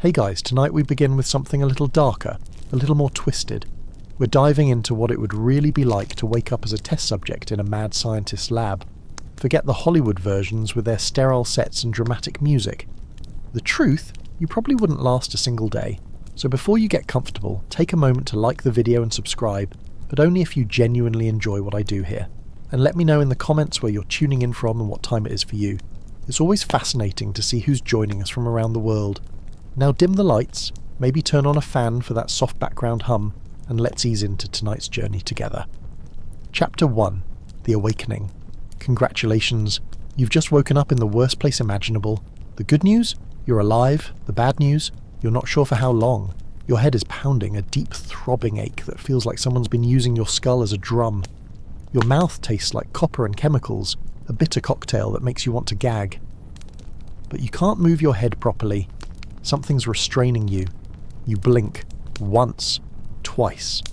Hey guys, tonight we begin with something a little darker, a little more twisted. We're diving into what it would really be like to wake up as a test subject in a mad scientist's lab. Forget the Hollywood versions with their sterile sets and dramatic music. The truth, you probably wouldn't last a single day. So before you get comfortable, take a moment to like the video and subscribe, but only if you genuinely enjoy what I do here. And let me know in the comments where you're tuning in from and what time it is for you. It's always fascinating to see who's joining us from around the world. Now dim the lights, maybe turn on a fan for that soft background hum, and let's ease into tonight's journey together. Chapter 1. The Awakening. Congratulations, you've just woken up in the worst place imaginable. The good news? You're alive. The bad news? You're not sure for how long. Your head is pounding, a deep throbbing ache that feels like someone's been using your skull as a drum. Your mouth tastes like copper and chemicals, a bitter cocktail that makes you want to gag. But you can't move your head properly. Something's restraining you. You blink. Once. Twice.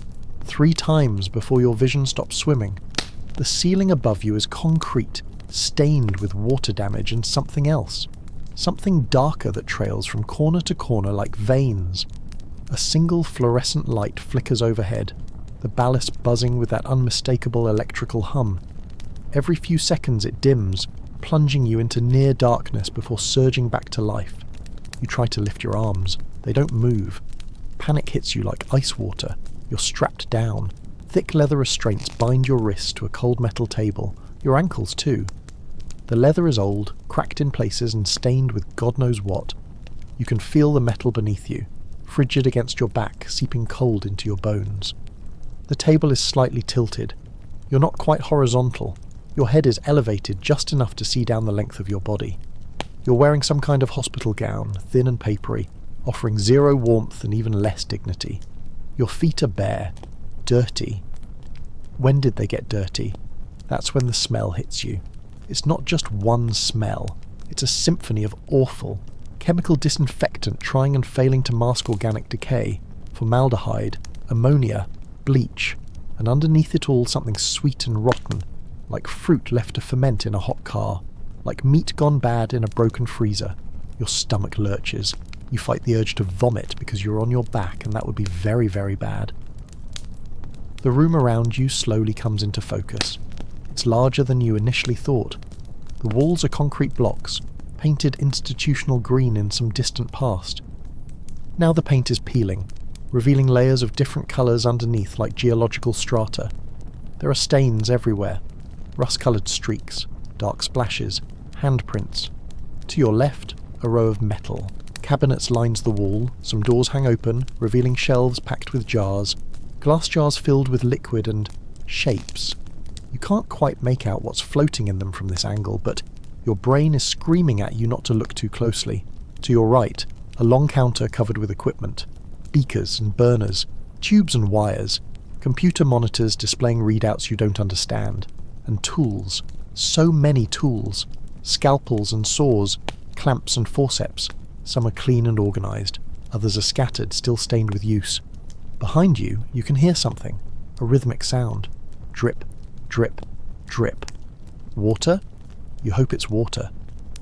3 times before your vision stops swimming. The ceiling above you is concrete, stained with water damage and something else. Something darker that trails from corner to corner like veins. A single fluorescent light flickers overhead, the ballast buzzing with that unmistakable electrical hum. Every few seconds it dims, plunging you into near darkness before surging back to life. You try to lift your arms. They don't move. Panic hits you like ice water. You're strapped down. Thick leather restraints bind your wrists to a cold metal table. Your ankles too. The leather is old, cracked in places and stained with God knows what. You can feel the metal beneath you, frigid against your back, seeping cold into your bones. The table is slightly tilted. You're not quite horizontal. Your head is elevated just enough to see down the length of your body. You're wearing some kind of hospital gown, thin and papery, offering zero warmth and even less dignity. Your feet are bare, dirty. When did they get dirty? That's when the smell hits you. It's not just one smell. It's a symphony of awful, chemical disinfectant trying and failing to mask organic decay, formaldehyde, ammonia, bleach, and underneath it all something sweet and rotten, like fruit left to ferment in a hot car. Like meat gone bad in a broken freezer. Your stomach lurches. You fight the urge to vomit because you're on your back, and that would be very, very bad. The room around you slowly comes into focus. It's larger than you initially thought. The walls are concrete blocks, painted institutional green in some distant past. Now the paint is peeling, revealing layers of different colours underneath like geological strata. There are stains everywhere. Rust-coloured streaks, dark splashes, handprints. To your left, a row of metal. Cabinets lines the wall, some doors hang open, revealing shelves packed with jars, glass jars filled with liquid and shapes. You can't quite make out what's floating in them from this angle, but your brain is screaming at you not to look too closely. To your right, a long counter covered with equipment. Beakers and burners, tubes and wires, computer monitors displaying readouts you don't understand, and tools. So many tools. Scalpels and saws, clamps and forceps. Some are clean and organised. Others are scattered, still stained with use. Behind you, you can hear something. A rhythmic sound. Drip, drip, drip. Water? You hope it's water.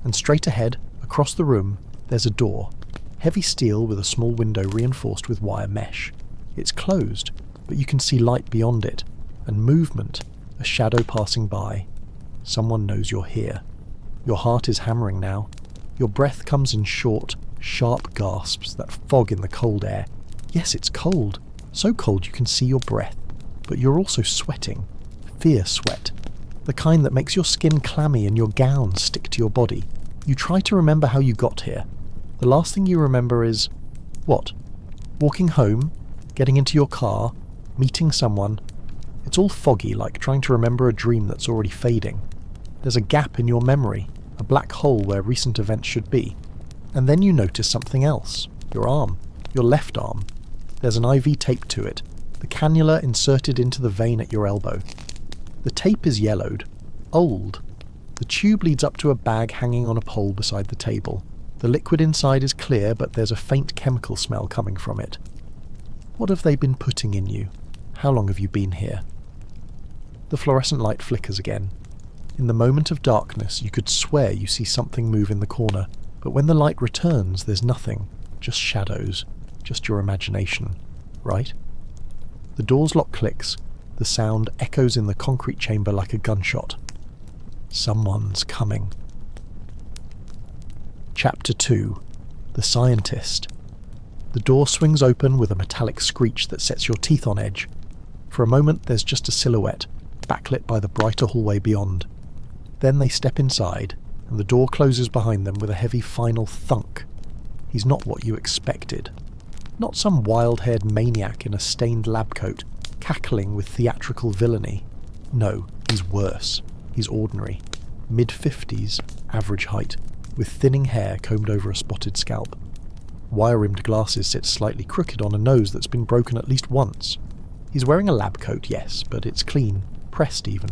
And straight ahead, across the room, there's a door. Heavy steel with a small window reinforced with wire mesh. It's closed, but you can see light beyond it. And movement. A shadow passing by. Someone knows you're here. Your heart is hammering now. Your breath comes in short, sharp gasps that fog in the cold air. Yes, it's cold. So cold you can see your breath. But you're also sweating. Fear sweat. The kind that makes your skin clammy and your gown stick to your body. You try to remember how you got here. The last thing you remember is... what? Walking home? Getting into your car? Meeting someone? It's all foggy, like trying to remember a dream that's already fading. There's a gap in your memory, a black hole where recent events should be. And then you notice something else. Your arm. Your left arm. There's an IV tape to it, the cannula inserted into the vein at your elbow. The tape is yellowed. Old. The tube leads up to a bag hanging on a pole beside the table. The liquid inside is clear, but there's a faint chemical smell coming from it. What have they been putting in you? How long have you been here? The fluorescent light flickers again. In the moment of darkness, you could swear you see something move in the corner, but when the light returns, there's nothing. just shadows, just your imagination, right? The door's lock clicks, the sound echoes in the concrete chamber like a gunshot. Someone's coming. Chapter 2. The Scientist. The door swings open with a metallic screech that sets your teeth on edge. For a moment there's just a silhouette, backlit by the brighter hallway beyond. Then they step inside, and the door closes behind them with a heavy final thunk. He's not what you expected. Not some wild-haired maniac in a stained lab coat, cackling with theatrical villainy. No, he's worse. He's ordinary. Mid-50s, average height, with thinning hair combed over a spotted scalp. Wire-rimmed glasses sit slightly crooked on a nose that's been broken at least once. He's wearing a lab coat, yes, but it's clean, pressed even.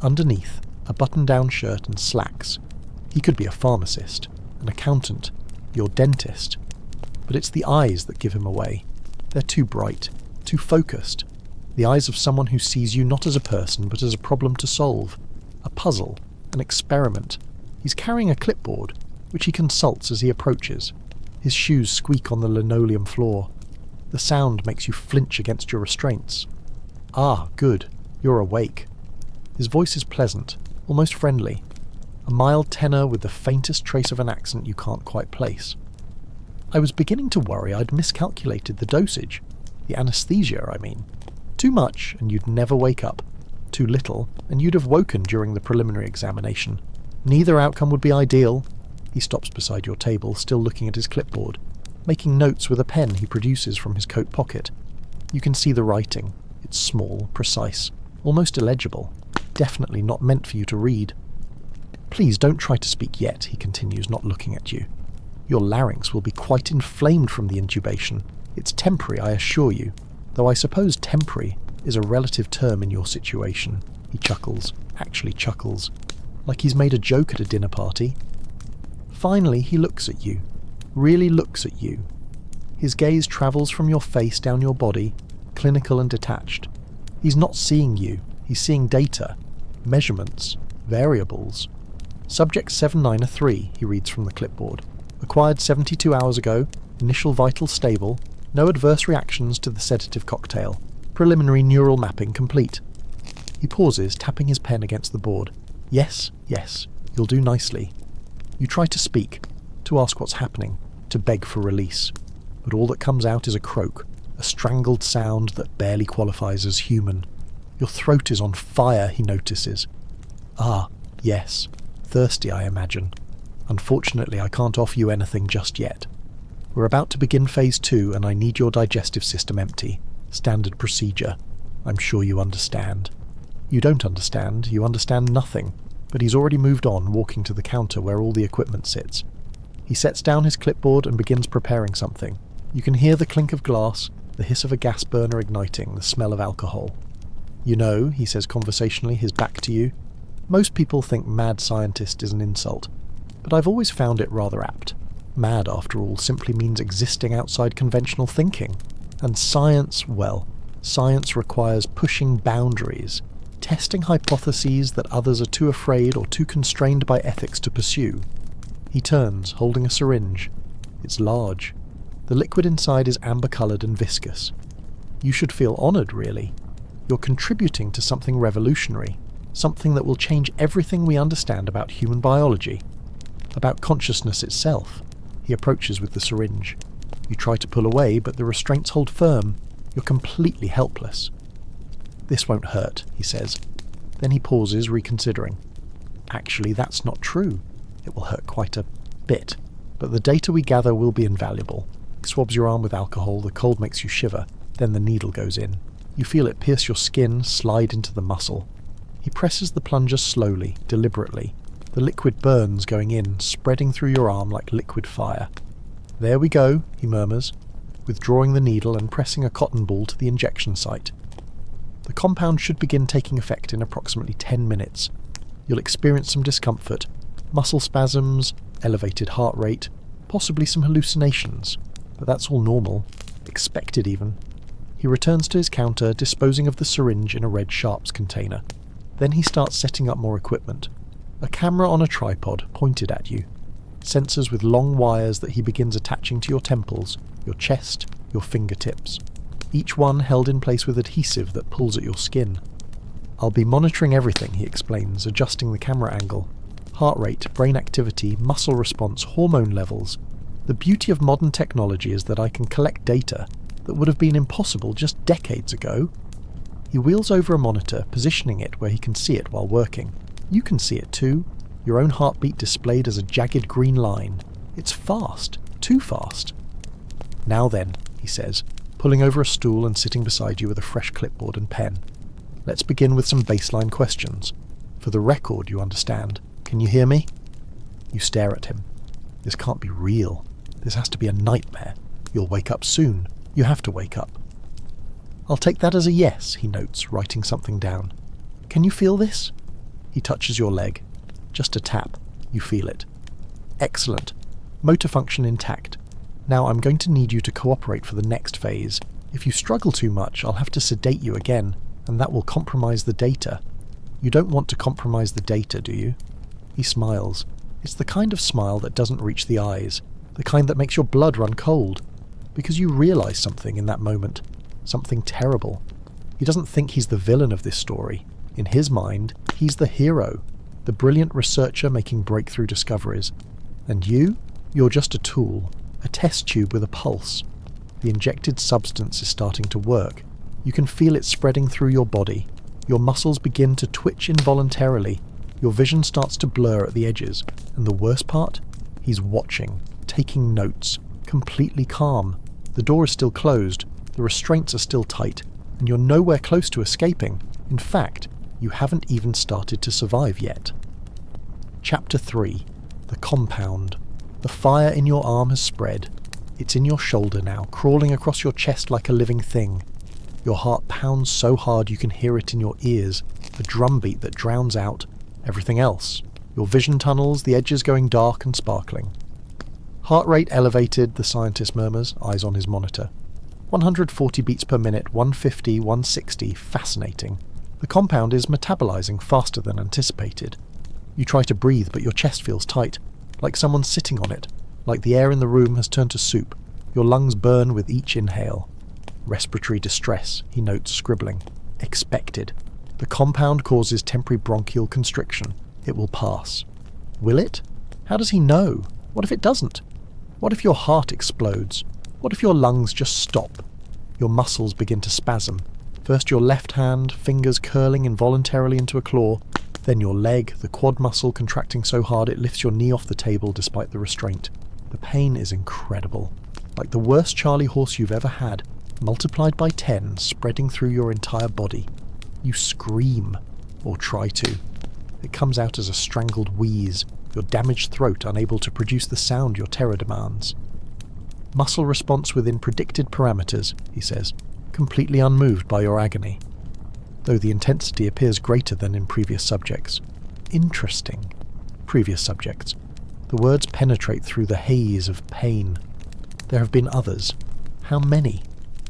Underneath, a button-down shirt and slacks. He could be a pharmacist, an accountant, your dentist. But it's the eyes that give him away. They're too bright, too focused. The eyes of someone who sees you not as a person, but as a problem to solve. A puzzle, an experiment. He's carrying a clipboard, which he consults as he approaches. His shoes squeak on the linoleum floor. The sound makes you flinch against your restraints. Ah, good. You're awake. His voice is pleasant, almost friendly. A mild tenor with the faintest trace of an accent you can't quite place. I was beginning to worry I'd miscalculated the dosage. The anesthesia, I mean. Too much, and you'd never wake up. Too little, and you'd have woken during the preliminary examination. Neither outcome would be ideal. He stops beside your table, still looking at his clipboard, making notes with a pen he produces from his coat pocket. You can see the writing. It's small, precise, almost illegible. Definitely not meant for you to read. Please don't try to speak yet, he continues, not looking at you. Your larynx will be quite inflamed from the intubation. It's temporary, I assure you. Though I suppose temporary is a relative term in your situation. He chuckles, actually chuckles, like he's made a joke at a dinner party. Finally, he looks at you. Really looks at you. His gaze travels from your face down your body, clinical and detached. He's not seeing you. He's seeing data, measurements, variables. Subject 793, he reads from the clipboard. Acquired 72 hours ago, initial vital stable, no adverse reactions to the sedative cocktail, preliminary neural mapping complete. He pauses, tapping his pen against the board. Yes, yes, you'll do nicely. You try to speak, to ask what's happening, to beg for release, but all that comes out is a croak, a strangled sound that barely qualifies as human. Your throat is on fire, he notices. Ah, yes, thirsty, I imagine. Unfortunately, I can't offer you anything just yet. We're about to begin phase 2 and I need your digestive system empty. Standard procedure. I'm sure you understand. You don't understand, you understand nothing, but he's already moved on, walking to the counter where all the equipment sits. He sets down his clipboard and begins preparing something. You can hear the clink of glass, the hiss of a gas burner igniting, the smell of alcohol. You know, he says conversationally, his back to you, most people think mad scientist is an insult. But I've always found it rather apt. Mad, after all, simply means existing outside conventional thinking. And science, well, science requires pushing boundaries, testing hypotheses that others are too afraid or too constrained by ethics to pursue. He turns, holding a syringe. It's large. The liquid inside is amber-coloured and viscous. You should feel honoured, really. You're contributing to something revolutionary, something that will change everything we understand about human biology. About consciousness itself. He approaches with the syringe. You try to pull away, but the restraints hold firm. You're completely helpless. This won't hurt, he says. Then he pauses, reconsidering. Actually, that's not true. It will hurt quite a bit. But the data we gather will be invaluable. He swabs your arm with alcohol, the cold makes you shiver. Then the needle goes in. You feel it pierce your skin, slide into the muscle. He presses the plunger slowly, deliberately. The liquid burns going in, spreading through your arm like liquid fire. There we go, he murmurs, withdrawing the needle and pressing a cotton ball to the injection site. The compound should begin taking effect in approximately 10 minutes. You'll experience some discomfort, muscle spasms, elevated heart rate, possibly some hallucinations, but that's all normal, expected even. He returns to his counter, disposing of the syringe in a red sharps container. Then he starts setting up more equipment. A camera on a tripod, pointed at you. sensors with long wires that he begins attaching to your temples, your chest, your fingertips. Each one held in place with adhesive that pulls at your skin. "I'll be monitoring everything," he explains, adjusting the camera angle. Heart rate, brain activity, muscle response, hormone levels. The beauty of modern technology is that I can collect data that would have been impossible just decades ago. He wheels over a monitor, positioning it where he can see it while working. You can see it too, your own heartbeat displayed as a jagged green line. It's fast, too fast. "Now then," he says, pulling over a stool and sitting beside you with a fresh clipboard and pen. "Let's begin with some baseline questions. For the record, you understand. Can you hear me?" You stare at him. This can't be real. This has to be a nightmare. You'll wake up soon. You have to wake up. "I'll take that as a yes," he notes, writing something down. "Can you feel this?" He touches your leg. Just a tap. You feel it. "Excellent. Motor function intact. Now I'm going to need you to cooperate for the next phase. If you struggle too much, I'll have to sedate you again, and that will compromise the data. You don't want to compromise the data, do you?" He smiles. It's the kind of smile that doesn't reach the eyes, the kind that makes your blood run cold, because you realize something in that moment, something terrible. He doesn't think he's the villain of this story. In his mind, he's the hero, the brilliant researcher making breakthrough discoveries. And you're just a tool, a test tube with a pulse. The injected substance is starting to work. You can feel it spreading through your body. Your muscles begin to twitch involuntarily. Your vision starts to blur at the edges. And the worst part? He's watching, taking notes, completely calm. The door is still closed, the restraints are still tight, and you're nowhere close to escaping. In fact, you haven't even started to survive yet. Chapter 3. The Compound. The fire in your arm has spread. It's in your shoulder now, crawling across your chest like a living thing. Your heart pounds so hard you can hear it in your ears, a drumbeat that drowns out everything else. Your vision tunnels, the edges going dark and sparkling. "Heart rate elevated," the scientist murmurs, eyes on his monitor. 140 beats per minute, 150, 160, fascinating. The compound is metabolizing faster than anticipated. You try to breathe, but your chest feels tight, like someone's sitting on it, like the air in the room has turned to soup. Your lungs burn with each inhale. "Respiratory distress," he notes, scribbling. "Expected. The compound causes temporary bronchial constriction. It will pass." Will it? How does he know? What if it doesn't? What if your heart explodes? What if your lungs just stop? Your muscles begin to spasm. First your left hand, fingers curling involuntarily into a claw, then your leg, the quad muscle contracting so hard it lifts your knee off the table despite the restraint. The pain is incredible. Like the worst Charlie horse you've ever had, multiplied by 10, spreading through your entire body. You scream, or try to. It comes out as a strangled wheeze, your damaged throat unable to produce the sound your terror demands. "Muscle response within predicted parameters," he says, completely unmoved by your agony, though the intensity appears greater than in previous subjects. Interesting. Previous subjects. The words penetrate through the haze of pain. There have been others. How many?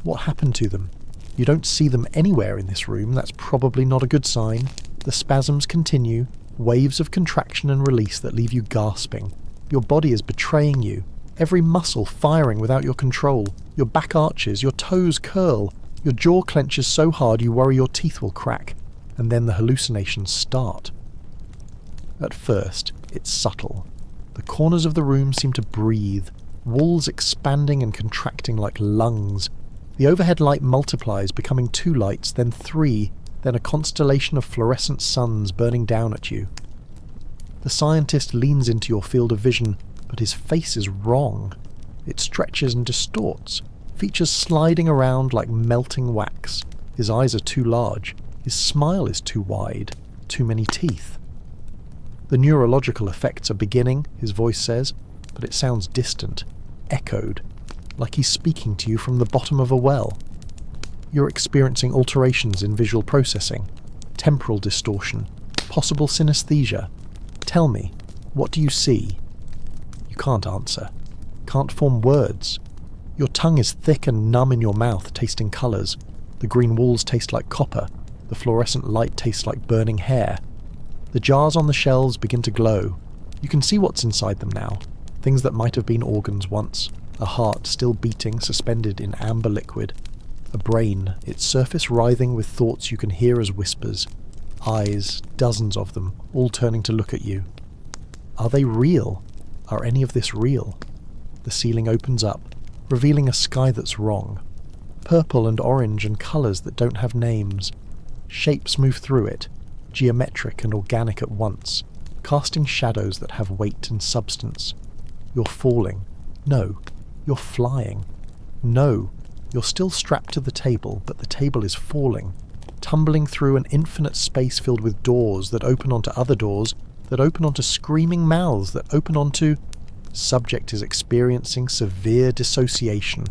What happened to them? You don't see them anywhere in this room. That's probably not a good sign. The spasms continue, waves of contraction and release that leave you gasping. Your body is betraying you. Every muscle firing without your control. Your back arches, your toes curl. Your jaw clenches so hard you worry your teeth will crack. And then the hallucinations start. At first, it's subtle. The corners of the room seem to breathe, walls expanding and contracting like lungs. The overhead light multiplies, becoming 2 lights, then 3, then a constellation of fluorescent suns burning down at you. The scientist leans into your field of vision, but his face is wrong. It stretches and distorts, features sliding around like melting wax. His eyes are too large. His smile is too wide. Too many teeth. The neurological effects are beginning, his voice says, but it sounds distant, echoed, like he's speaking to you from the bottom of a well. You're experiencing alterations in visual processing, temporal distortion, possible synesthesia. Tell me, what do you see? You can't answer, can't form words. Your tongue is thick and numb in your mouth, tasting colours. The green walls taste like copper, the fluorescent light tastes like burning hair. The jars on the shelves begin to glow. You can see what's inside them now. Things that might have been organs once, a heart still beating suspended in amber liquid, a brain, its surface writhing with thoughts you can hear as whispers, eyes, dozens of them, all turning to look at you. Are they real? Are any of this real? The ceiling opens up, revealing a sky that's wrong. Purple and orange and colours that don't have names. Shapes move through it, geometric and organic at once, casting shadows that have weight and substance. You're falling. No, you're flying. No, you're still strapped to the table, but the table is falling, tumbling through an infinite space filled with doors that open onto other doors, that open onto screaming mouths, that open onto... Subject is experiencing severe dissociation.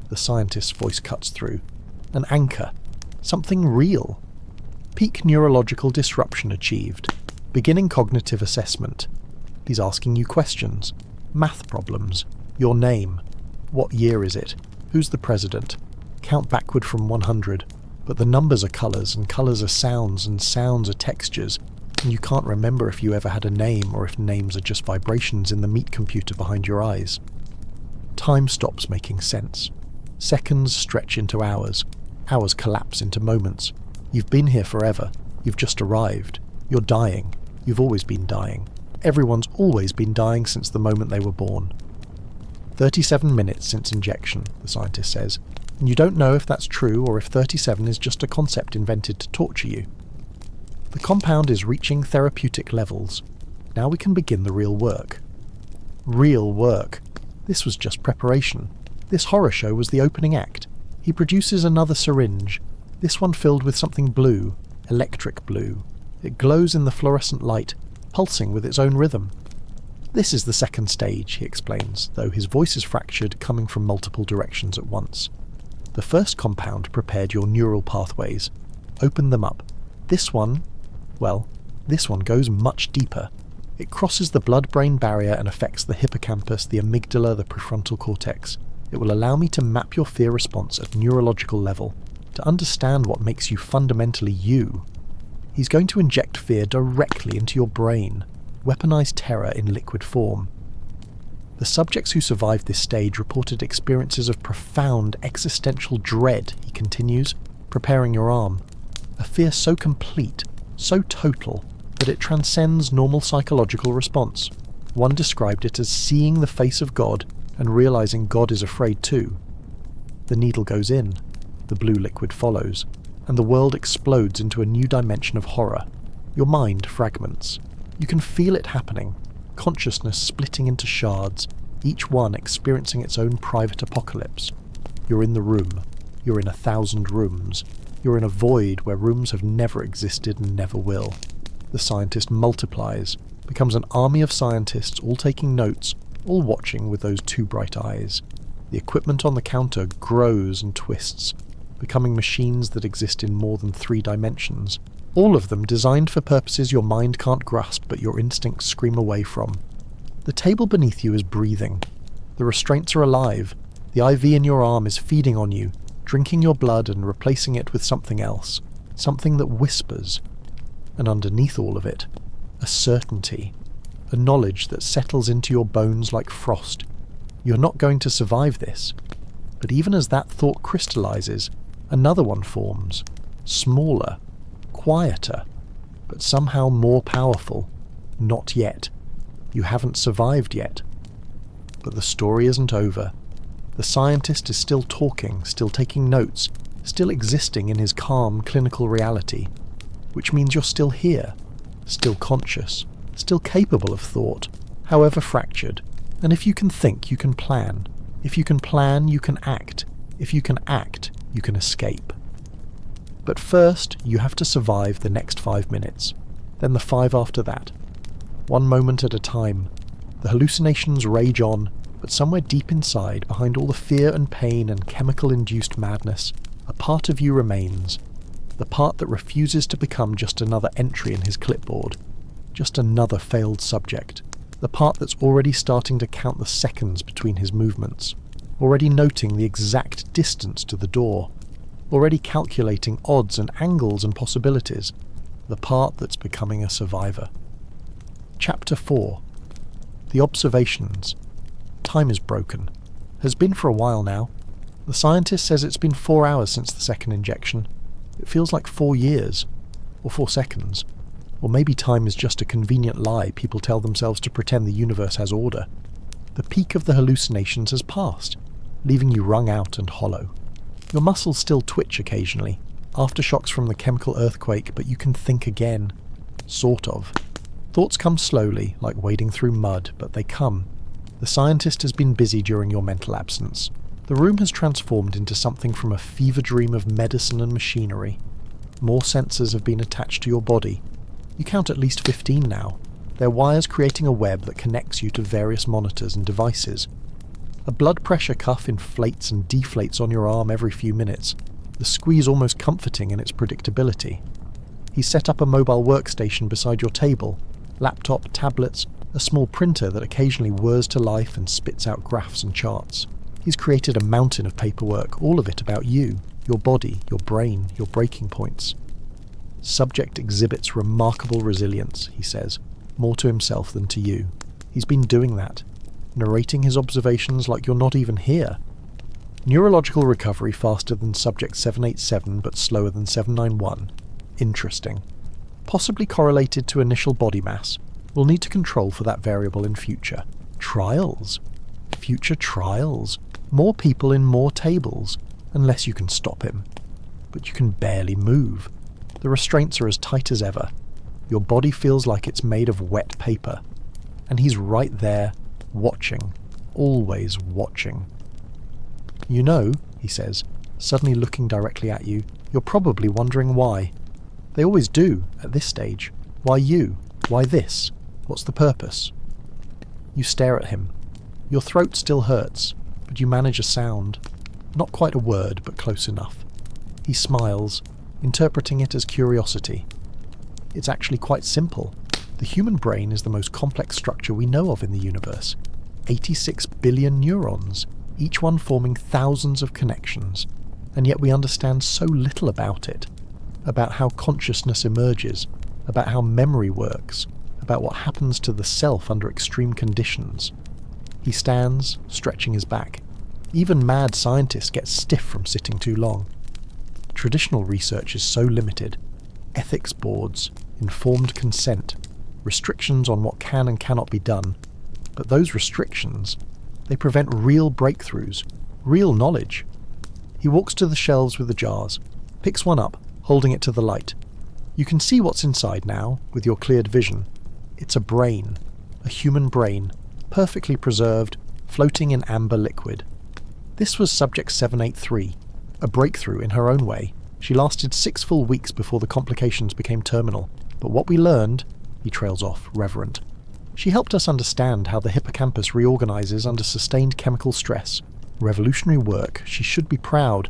The scientist's voice cuts through. An anchor. Something real. Peak neurological disruption achieved. Beginning cognitive assessment. He's asking you questions. Math problems. Your name. What year is it? Who's the president? Count backward from 100. But the numbers are colours, and colours are sounds, and sounds are textures, and you can't remember if you ever had a name or if names are just vibrations in the meat computer behind your eyes. Time stops making sense. Seconds stretch into hours. Hours collapse into moments. You've been here forever. You've just arrived. You're dying. You've always been dying. Everyone's always been dying since the moment they were born. 37 minutes since injection, the scientist says, and you don't know if that's true or if 37 is just a concept invented to torture you. The compound is reaching therapeutic levels. Now we can begin the real work. Real work. This was just preparation. This horror show was the opening act. He produces another syringe, this one filled with something blue, electric blue. It glows in the fluorescent light, pulsing with its own rhythm. This is the second stage, he explains, though his voice is fractured, coming from multiple directions at once. The first compound prepared your neural pathways, opened them up. This one goes much deeper. It crosses the blood-brain barrier and affects the hippocampus, the amygdala, the prefrontal cortex. It will allow me to map your fear response at neurological level, to understand what makes you fundamentally you. He's going to inject fear directly into your brain, weaponize terror in liquid form. The subjects who survived this stage reported experiences of profound existential dread, he continues, preparing your arm. A fear so complete, so total, that it transcends normal psychological response. One described it as seeing the face of God and realizing God is afraid too. The needle goes in, the blue liquid follows, and the world explodes into a new dimension of horror. Your mind fragments. You can feel it happening, consciousness splitting into shards, each one experiencing its own private apocalypse. You're in the room. You're in 1,000 rooms. You're in a void where rooms have never existed and never will. The scientist multiplies, becomes an army of scientists all taking notes, all watching with those two bright eyes. The equipment on the counter grows and twists, becoming machines that exist in more than 3 dimensions. All of them designed for purposes your mind can't grasp but your instincts scream away from. The table beneath you is breathing. The restraints are alive. The IV in your arm is feeding on you, drinking your blood and replacing it with something else. Something that whispers. And underneath all of it, a certainty. A knowledge that settles into your bones like frost. You're not going to survive this. But even as that thought crystallizes, another one forms. Smaller. Quieter, but somehow more powerful. Not yet. You haven't survived yet. But the story isn't over. The scientist is still talking, still taking notes, still existing in his calm clinical reality, which means you're still here, still conscious, still capable of thought, however fractured. And if you can think, you can plan. If you can plan, you can act. If you can act, you can escape. But first, you have to survive the next 5 minutes, then the 5 after that. One moment at a time. The hallucinations rage on, but somewhere deep inside, behind all the fear and pain and chemical-induced madness, a part of you remains. The part that refuses to become just another entry in his clipboard, just another failed subject. The part that's already starting to count the seconds between his movements, already noting the exact distance to the door, already calculating odds and angles and possibilities, the part that's becoming a survivor. Chapter 4. The observations. Time is broken. Has been for a while now. The scientist says it's been 4 hours since the second injection. It feels like 4 years. Or 4 seconds. Or maybe time is just a convenient lie people tell themselves to pretend the universe has order. The peak of the hallucinations has passed, leaving you wrung out and hollow. Your muscles still twitch occasionally, aftershocks from the chemical earthquake, but you can think again. Sort of. Thoughts come slowly, like wading through mud, but they come. The scientist has been busy during your mental absence. The room has transformed into something from a fever dream of medicine and machinery. More sensors have been attached to your body. You count at least 15 now. They're wires creating a web that connects you to various monitors and devices. A blood pressure cuff inflates and deflates on your arm every few minutes, the squeeze almost comforting in its predictability. He's set up a mobile workstation beside your table, laptop, tablets, a small printer that occasionally whirs to life and spits out graphs and charts. He's created a mountain of paperwork, all of it about you, your body, your brain, your breaking points. Subject exhibits remarkable resilience, he says, more to himself than to you. He's been doing that, narrating his observations like you're not even here. Neurological recovery faster than subject 787 but slower than 791. Interesting. Possibly correlated to initial body mass. We'll need to control for that variable in future. Trials. Future trials. More people in more tables. Unless you can stop him. But you can barely move. The restraints are as tight as ever. Your body feels like it's made of wet paper. And he's right there, watching. Always watching. You know, he says, suddenly looking directly at you, you're probably wondering why. They always do, at this stage. Why you? Why this? What's the purpose? You stare at him. Your throat still hurts, but you manage a sound. Not quite a word, but close enough. He smiles, interpreting it as curiosity. It's actually quite simple. The human brain is the most complex structure we know of in the universe. 86 billion neurons, each one forming thousands of connections, and yet we understand so little about it. About how consciousness emerges, about how memory works, about what happens to the self under extreme conditions. He stands, stretching his back. Even mad scientists get stiff from sitting too long. Traditional research is so limited. Ethics boards, informed consent, restrictions on what can and cannot be done. But those restrictions, they prevent real breakthroughs, real knowledge. He walks to the shelves with the jars, picks one up, holding it to the light. You can see what's inside now, with your cleared vision. It's a brain, a human brain, perfectly preserved, floating in amber liquid. This was Subject 783, a breakthrough in her own way. She lasted 6 full weeks before the complications became terminal. But what we learned, he trails off, reverent. She helped us understand how the hippocampus reorganizes under sustained chemical stress. Revolutionary work. She should be proud.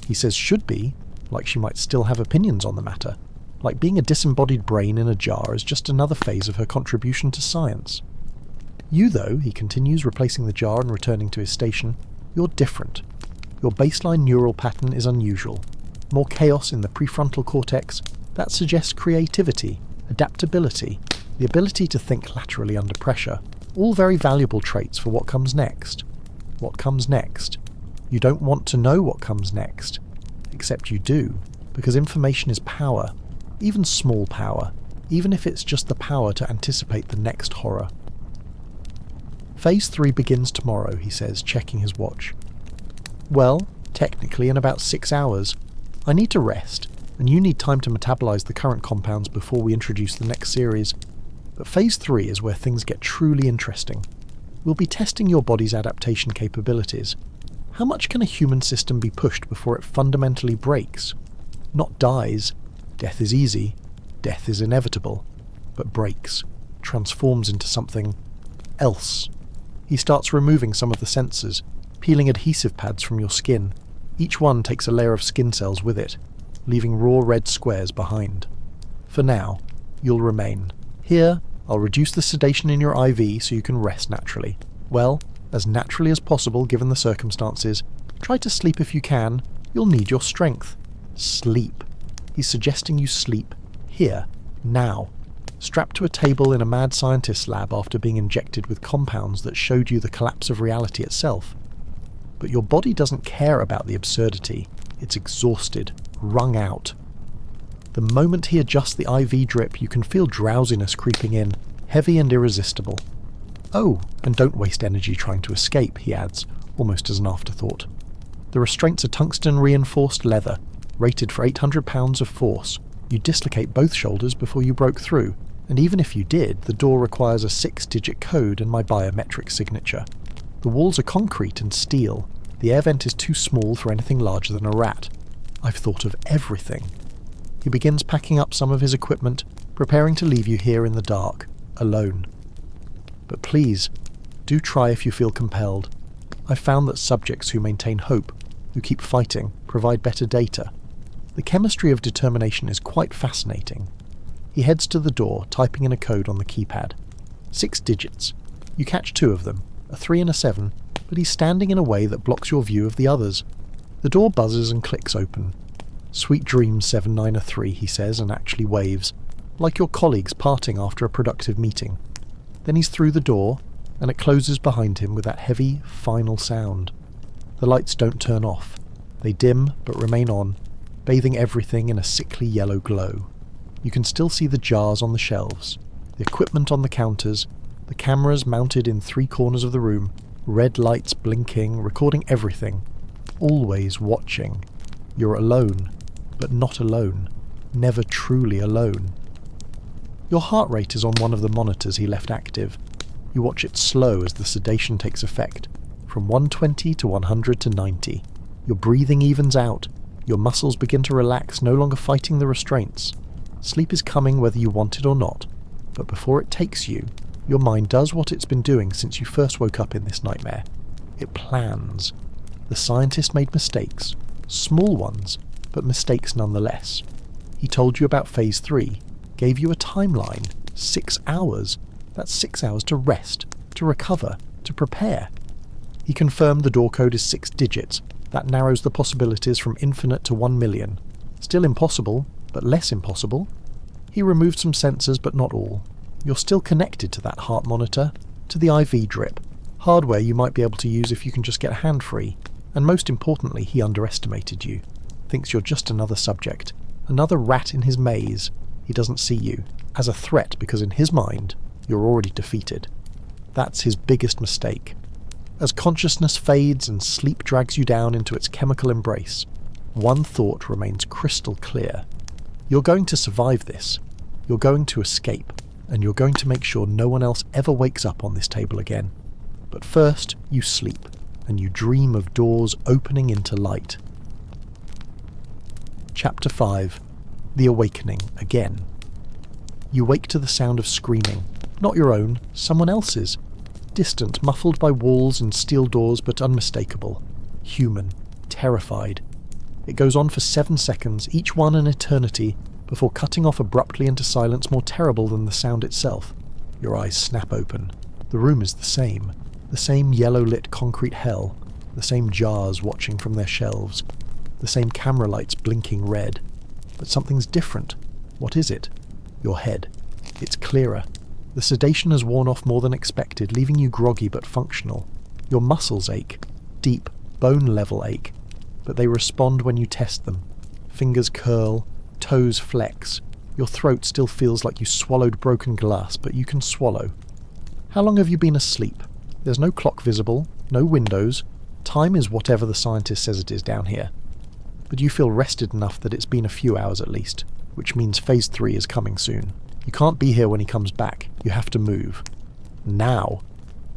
He says should be, like she might still have opinions on the matter. Like being a disembodied brain in a jar is just another phase of her contribution to science. You, though, he continues, replacing the jar and returning to his station, you're different. Your baseline neural pattern is unusual. More chaos in the prefrontal cortex. That suggests creativity, adaptability, the ability to think laterally under pressure. All very valuable traits for what comes next. What comes next? You don't want to know what comes next. Except you do, because information is power. Even small power. Even if it's just the power to anticipate the next horror. Phase 3 begins tomorrow, he says, checking his watch. Well, technically in about 6 hours. I need to rest, and you need time to metabolize the current compounds before we introduce the next series. But Phase 3 is where things get truly interesting. We'll be testing your body's adaptation capabilities. How much can a human system be pushed before it fundamentally breaks? Not dies. Death is easy. Death is inevitable. But breaks. Transforms into something else. He starts removing some of the sensors, peeling adhesive pads from your skin. Each one takes a layer of skin cells with it, leaving raw red squares behind. For now, you'll remain. Here, I'll reduce the sedation in your IV so you can rest naturally. Well, as naturally as possible given the circumstances. Try to sleep if you can. You'll need your strength. Sleep. He's suggesting you sleep. Here. Now. strapped to a table in a mad scientist's lab after being injected with compounds that showed you the collapse of reality itself. But your body doesn't care about the absurdity. It's exhausted, wrung out. The moment he adjusts the IV drip, you can feel drowsiness creeping in, heavy and irresistible. Oh, and don't waste energy trying to escape, he adds, almost as an afterthought. The restraints are tungsten-reinforced leather, rated for 800 pounds of force. You dislocate both shoulders before you broke through, and even if you did, the door requires a 6-digit code and my biometric signature. The walls are concrete and steel. The air vent is too small for anything larger than a rat. I've thought of everything. He begins packing up some of his equipment, preparing to leave you here in the dark, alone. But please, do try if you feel compelled. I've found that subjects who maintain hope, who keep fighting, provide better data. The chemistry of determination is quite fascinating. He heads to the door, typing in a code on the keypad. 6 digits. You catch 2 of them, a 3 and a 7, but he's standing in a way that blocks your view of the others. The door buzzes and clicks open. Sweet dreams 7903, he says, and actually waves, like your colleagues parting after a productive meeting. Then he's through the door, and it closes behind him with that heavy, final sound. The lights don't turn off. They dim, but remain on, bathing everything in a sickly yellow glow. You can still see the jars on the shelves, the equipment on the counters, the cameras mounted in 3 corners of the room, red lights blinking, recording everything. Always watching. You're alone, but not alone. Never truly alone. Your heart rate is on one of the monitors he left active. You watch it slow as the sedation takes effect, from 120 to 100 to 90. Your breathing evens out. Your muscles begin to relax, no longer fighting the restraints. Sleep is coming whether you want it or not, but before it takes you, your mind does what it's been doing since you first woke up in this nightmare. It plans. The scientist made mistakes, small ones, but mistakes nonetheless. He told you about Phase 3, gave you a timeline, 6 hours. That's 6 hours to rest, to recover, to prepare. He confirmed the door code is 6 digits. That narrows the possibilities from infinite to 1 million. Still impossible, but less impossible. He removed some sensors, but not all. You're still connected to that heart monitor, to the IV drip, hardware you might be able to use if you can just get a hand free. And most importantly, he underestimated you. Thinks you're just another subject, another rat in his maze. He doesn't see you as a threat because in his mind, you're already defeated. That's his biggest mistake. As consciousness fades and sleep drags you down into its chemical embrace, one thought remains crystal clear. You're going to survive this. You're going to escape, and you're going to make sure no one else ever wakes up on this table again. But first, you sleep, and you dream of doors opening into light. Chapter 5. The Awakening Again. You wake to the sound of screaming. Not your own, someone else's. Distant, muffled by walls and steel doors, but unmistakable. Human. Terrified. It goes on for 7 seconds, each one an eternity, before cutting off abruptly into silence more terrible than the sound itself. Your eyes snap open. The room is the same yellow-lit concrete hell, the same jars watching from their shelves, the same camera lights blinking red. But something's different. What is it? Your head. It's clearer. The sedation has worn off more than expected, leaving you groggy but functional. Your muscles ache. Deep, bone-level ache. But they respond when you test them. Fingers curl, toes flex. Your throat still feels like you swallowed broken glass, but you can swallow. How long have you been asleep? There's no clock visible, no windows. Time is whatever the scientist says it is down here. But you feel rested enough that it's been a few hours at least, which means Phase 3 is coming soon. You can't be here when he comes back. You have to move. Now.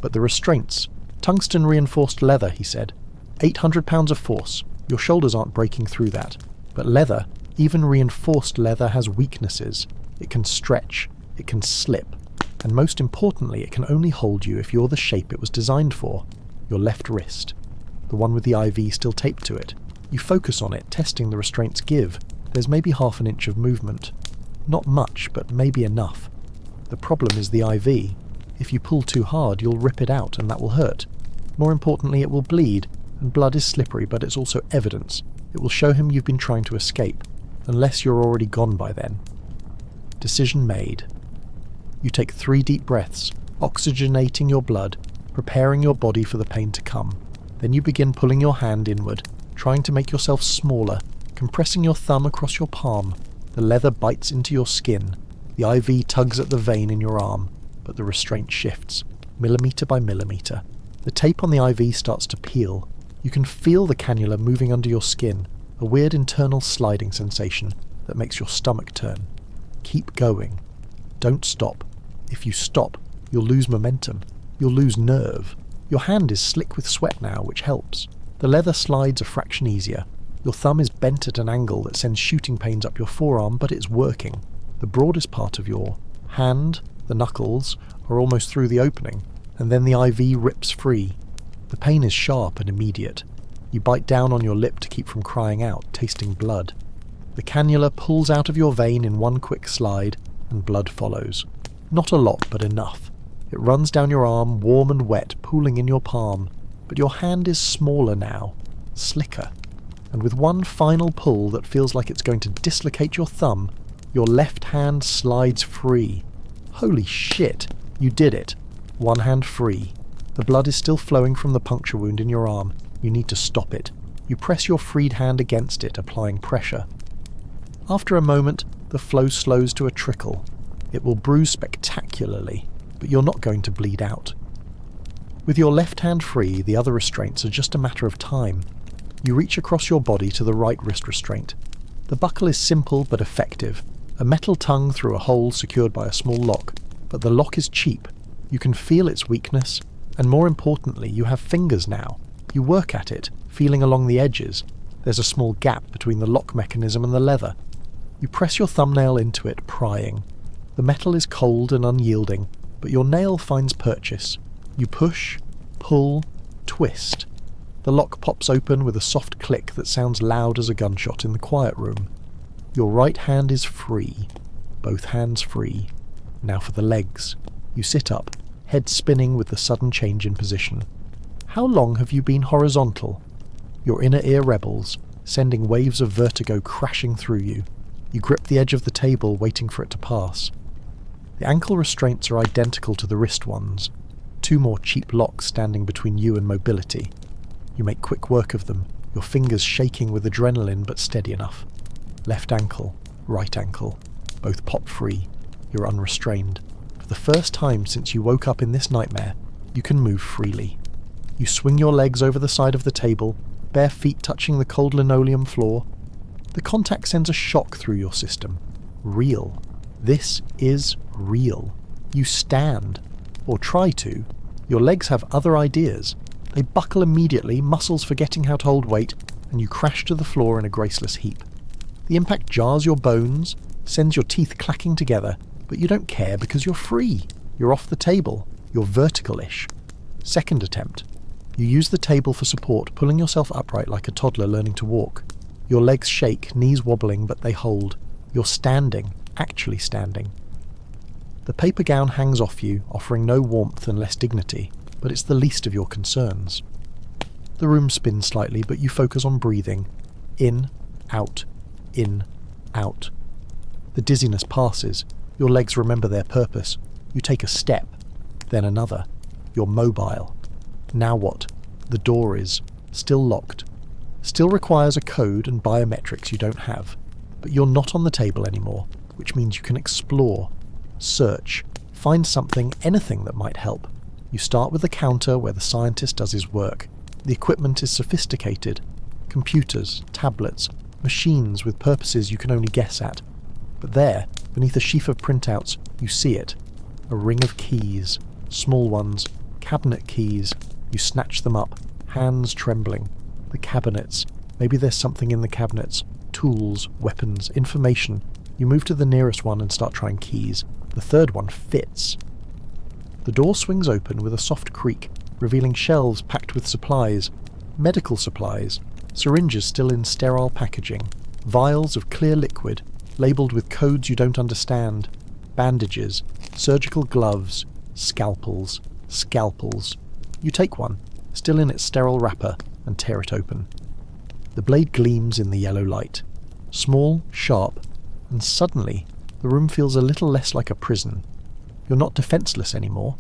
But the restraints. Tungsten-reinforced leather, he said. 800 pounds of force. Your shoulders aren't breaking through that. But leather, even reinforced leather, has weaknesses. It can stretch. It can slip. And most importantly, it can only hold you if you're the shape it was designed for. Your left wrist. The one with the IV still taped to it. You focus on it, testing the restraints give. There's maybe half an inch of movement. Not much, but maybe enough. The problem is the IV. If you pull too hard, you'll rip it out, and that will hurt. More importantly, it will bleed, and blood is slippery, but it's also evidence. It will show him you've been trying to escape, unless you're already gone by then. Decision made. You take 3 deep breaths, oxygenating your blood, preparing your body for the pain to come. Then you begin pulling your hand inward, trying to make yourself smaller, compressing your thumb across your palm. The leather bites into your skin. The IV tugs at the vein in your arm, but the restraint shifts, millimetre by millimetre. The tape on the IV starts to peel. You can feel the cannula moving under your skin, a weird internal sliding sensation that makes your stomach turn. Keep going. Don't stop. If you stop, you'll lose momentum. You'll lose nerve. Your hand is slick with sweat now, which helps. The leather slides a fraction easier. Your thumb is bent at an angle that sends shooting pains up your forearm, but it's working. The broadest part of your hand, the knuckles, are almost through the opening, and then the IV rips free. The pain is sharp and immediate. You bite down on your lip to keep from crying out, tasting blood. The cannula pulls out of your vein in one quick slide, and blood follows. Not a lot, but enough. It runs down your arm, warm and wet, pooling in your palm, but your hand is smaller now, slicker. And with one final pull that feels like it's going to dislocate your thumb, your left hand slides free. Holy shit, you did it. One hand free. The blood is still flowing from the puncture wound in your arm. You need to stop it. You press your freed hand against it, applying pressure. After a moment, the flow slows to a trickle. It will bruise spectacularly, but you're not going to bleed out. With your left hand free, the other restraints are just a matter of time. You reach across your body to the right wrist restraint. The buckle is simple but effective. A metal tongue through a hole secured by a small lock, but the lock is cheap. You can feel its weakness, and more importantly, you have fingers now. You work at it, feeling along the edges. There's a small gap between the lock mechanism and the leather. You press your thumbnail into it, prying. The metal is cold and unyielding, but your nail finds purchase. You push, pull, twist. The lock pops open with a soft click that sounds loud as a gunshot in the quiet room. Your right hand is free. Both hands free. Now for the legs. You sit up, head spinning with the sudden change in position. How long have you been horizontal? Your inner ear rebels, sending waves of vertigo crashing through you. You grip the edge of the table, waiting for it to pass. The ankle restraints are identical to the wrist ones. 2 more cheap locks standing between you and mobility. You make quick work of them, your fingers shaking with adrenaline but steady enough. Left ankle, right ankle, both pop free. You're unrestrained. For the first time since you woke up in this nightmare, you can move freely. You swing your legs over the side of the table, bare feet touching the cold linoleum floor. The contact sends a shock through your system. Real. This is real. You stand, or try to. Your legs have other ideas. They buckle immediately, muscles forgetting how to hold weight, and you crash to the floor in a graceless heap. The impact jars your bones, sends your teeth clacking together, but you don't care because you're free. You're off the table. You're vertical-ish. Second attempt. You use the table for support, pulling yourself upright like a toddler learning to walk. Your legs shake, knees wobbling, but they hold. You're standing, actually standing. The paper gown hangs off you, offering no warmth and less dignity, but it's the least of your concerns. The room spins slightly, but you focus on breathing. In, out, in, out. The dizziness passes. Your legs remember their purpose. You take a step, then another. You're mobile. Now what? The door is still locked. Still requires a code and biometrics you don't have. But you're not on the table anymore, which means you can explore, search, find something, anything that might help. You start with the counter where the scientist does his work. The equipment is sophisticated. Computers, tablets, machines with purposes you can only guess at. But there, beneath a sheaf of printouts, you see it. A ring of keys. Small ones. Cabinet keys. You snatch them up, hands trembling. The cabinets. Maybe there's something in the cabinets. Tools, weapons, information. You move to the nearest one and start trying keys. The third one fits. The door swings open with a soft creak, revealing shelves packed with supplies. Medical supplies. Syringes still in sterile packaging. Vials of clear liquid, labelled with codes you don't understand. Bandages. Surgical gloves. Scalpels. Scalpels. You take one, still in its sterile wrapper, and tear it open. The blade gleams in the yellow light. Small, sharp, and suddenly the room feels a little less like a prison. You're not defenceless anymore.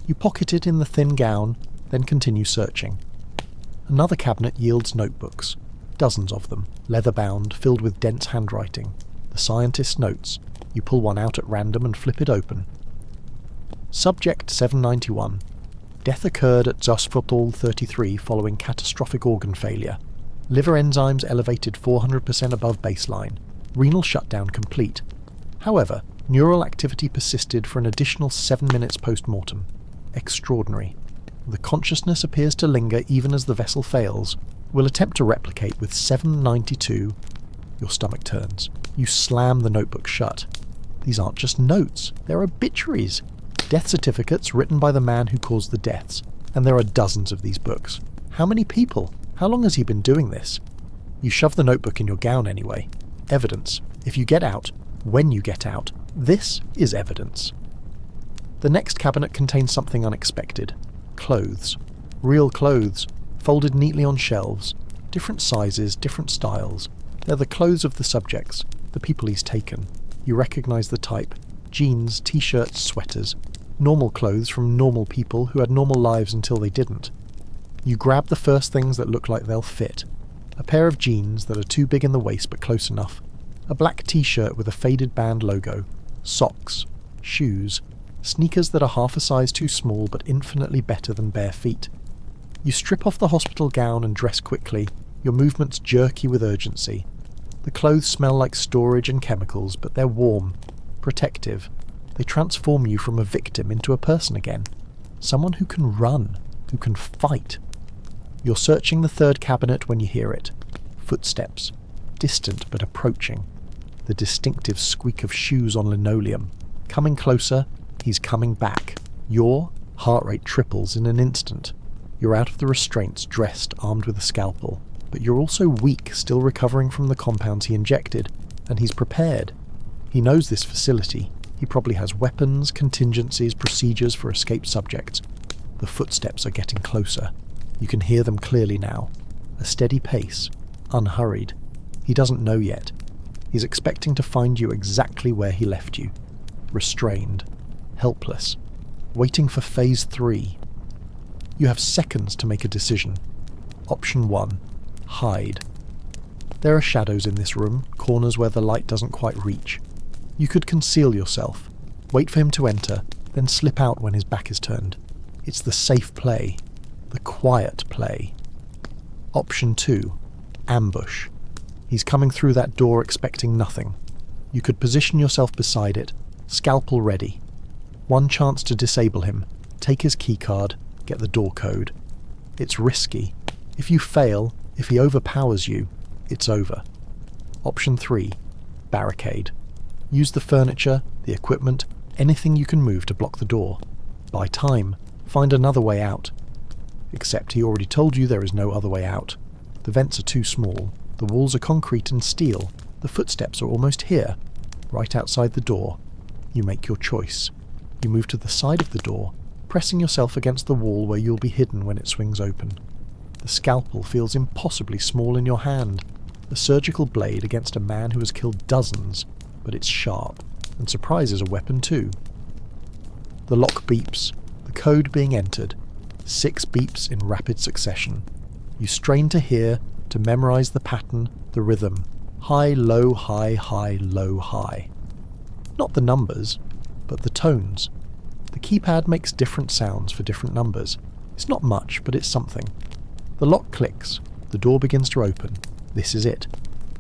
You pocket it in the thin gown, then continue searching. Another cabinet yields notebooks, dozens of them, leather-bound, filled with dense handwriting. The scientist's notes. You pull one out at random and flip it open. Subject 791. Death occurred at Hospital 33 following catastrophic organ failure. Liver enzymes elevated 400% above baseline. Renal shutdown complete. However, neural activity persisted for an additional 7 minutes post-mortem. Extraordinary. The consciousness appears to linger even as the vessel fails. We'll attempt to replicate with 792. Your stomach turns. You slam the notebook shut. These aren't just notes, they're obituaries. Death certificates written by the man who caused the deaths. And there are dozens of these books. How many people? How long has he been doing this? You shove the notebook in your gown anyway. Evidence. If you get out, when you get out, this is evidence. The next cabinet contains something unexpected. Clothes. Real clothes, folded neatly on shelves. Different sizes, different styles. They're the clothes of the subjects, the people he's taken. You recognise the type. Jeans, t-shirts, sweaters. Normal clothes from normal people who had normal lives until they didn't. You grab the first things that look like they'll fit. A pair of jeans that are too big in the waist but close enough. A black t-shirt with a faded band logo. Socks. Shoes. Sneakers that are half a size too small but infinitely better than bare feet. You strip off the hospital gown and dress quickly, your movements jerky with urgency. The clothes smell like storage and chemicals, but they're warm, protective. They transform you from a victim into a person again. Someone who can run, who can fight. You're searching the third cabinet when you hear it. Footsteps. Distant but approaching. The distinctive squeak of shoes on linoleum. Coming closer, he's coming back. Your heart rate triples in an instant. You're out of the restraints, dressed, armed with a scalpel. But you're also weak, still recovering from the compounds he injected. And he's prepared. He knows this facility. He probably has weapons, contingencies, procedures for escaped subjects. The footsteps are getting closer. You can hear them clearly now. A steady pace. Unhurried. He doesn't know yet. He's expecting to find you exactly where he left you. Restrained. Helpless. Waiting for Phase 3. You have seconds to make a decision. Option 1. Hide. There are shadows in this room, corners where the light doesn't quite reach. You could conceal yourself, wait for him to enter, then slip out when his back is turned. It's the safe play. The quiet play. Option 2. Ambush. He's coming through that door expecting nothing. You could position yourself beside it, scalpel ready. One chance to disable him, take his keycard, get the door code. It's risky. If you fail, if he overpowers you, it's over. Option 3. Barricade. Use the furniture, the equipment, anything you can move to block the door. Buy time. Find another way out. Except he already told you there is no other way out. The vents are too small. The walls are concrete and steel. The footsteps are almost here, right outside the door. You make your choice. You move to the side of the door, pressing yourself against the wall where you'll be hidden when it swings open. The scalpel feels impossibly small in your hand. A surgical blade against a man who has killed dozens, but it's sharp, and surprise is a weapon too. The lock beeps, the code being entered. 6 beeps in rapid succession. You strain to hear, to memorize the pattern, the rhythm. High, low, high, high, low, high. Not the numbers, but the tones. The keypad makes different sounds for different numbers. It's not much, but it's something. The lock clicks. The door begins to open. This is it.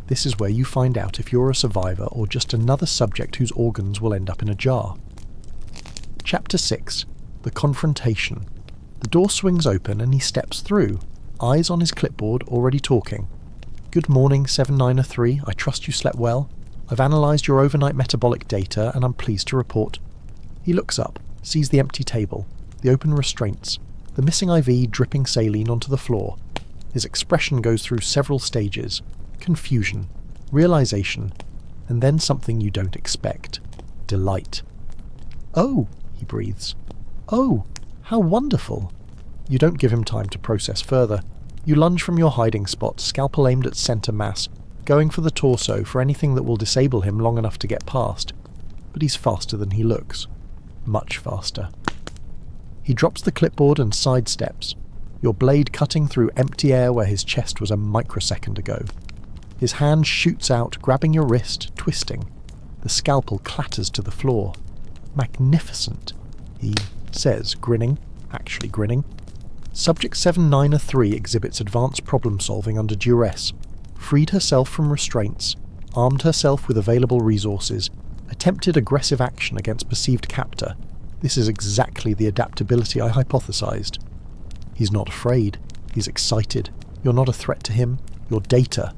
This is where you find out if you're a survivor or just another subject whose organs will end up in a jar. Chapter 6. The Confrontation. The door swings open and he steps through, eyes on his clipboard, already talking. Good morning, 7903. I trust you slept well. I've analysed your overnight metabolic data and I'm pleased to report. He looks up, sees the empty table, the open restraints, the missing IV dripping saline onto the floor. His expression goes through several stages. Confusion, realisation, and then something you don't expect. Delight. Oh, he breathes. Oh, how wonderful. You don't give him time to process further. You lunge from your hiding spot, scalpel aimed at centre mass, going for the torso for anything that will disable him long enough to get past. But he's faster than he looks. Much faster. He drops the clipboard and sidesteps, your blade cutting through empty air where his chest was a microsecond ago. His hand shoots out, grabbing your wrist, twisting. The scalpel clatters to the floor. Magnificent, he says, grinning, actually grinning. Subject 793 exhibits advanced problem-solving under duress, freed herself from restraints, armed herself with available resources, attempted aggressive action against perceived captor. This is exactly the adaptability I hypothesized. He's not afraid. He's excited. You're not a threat to him. You're data.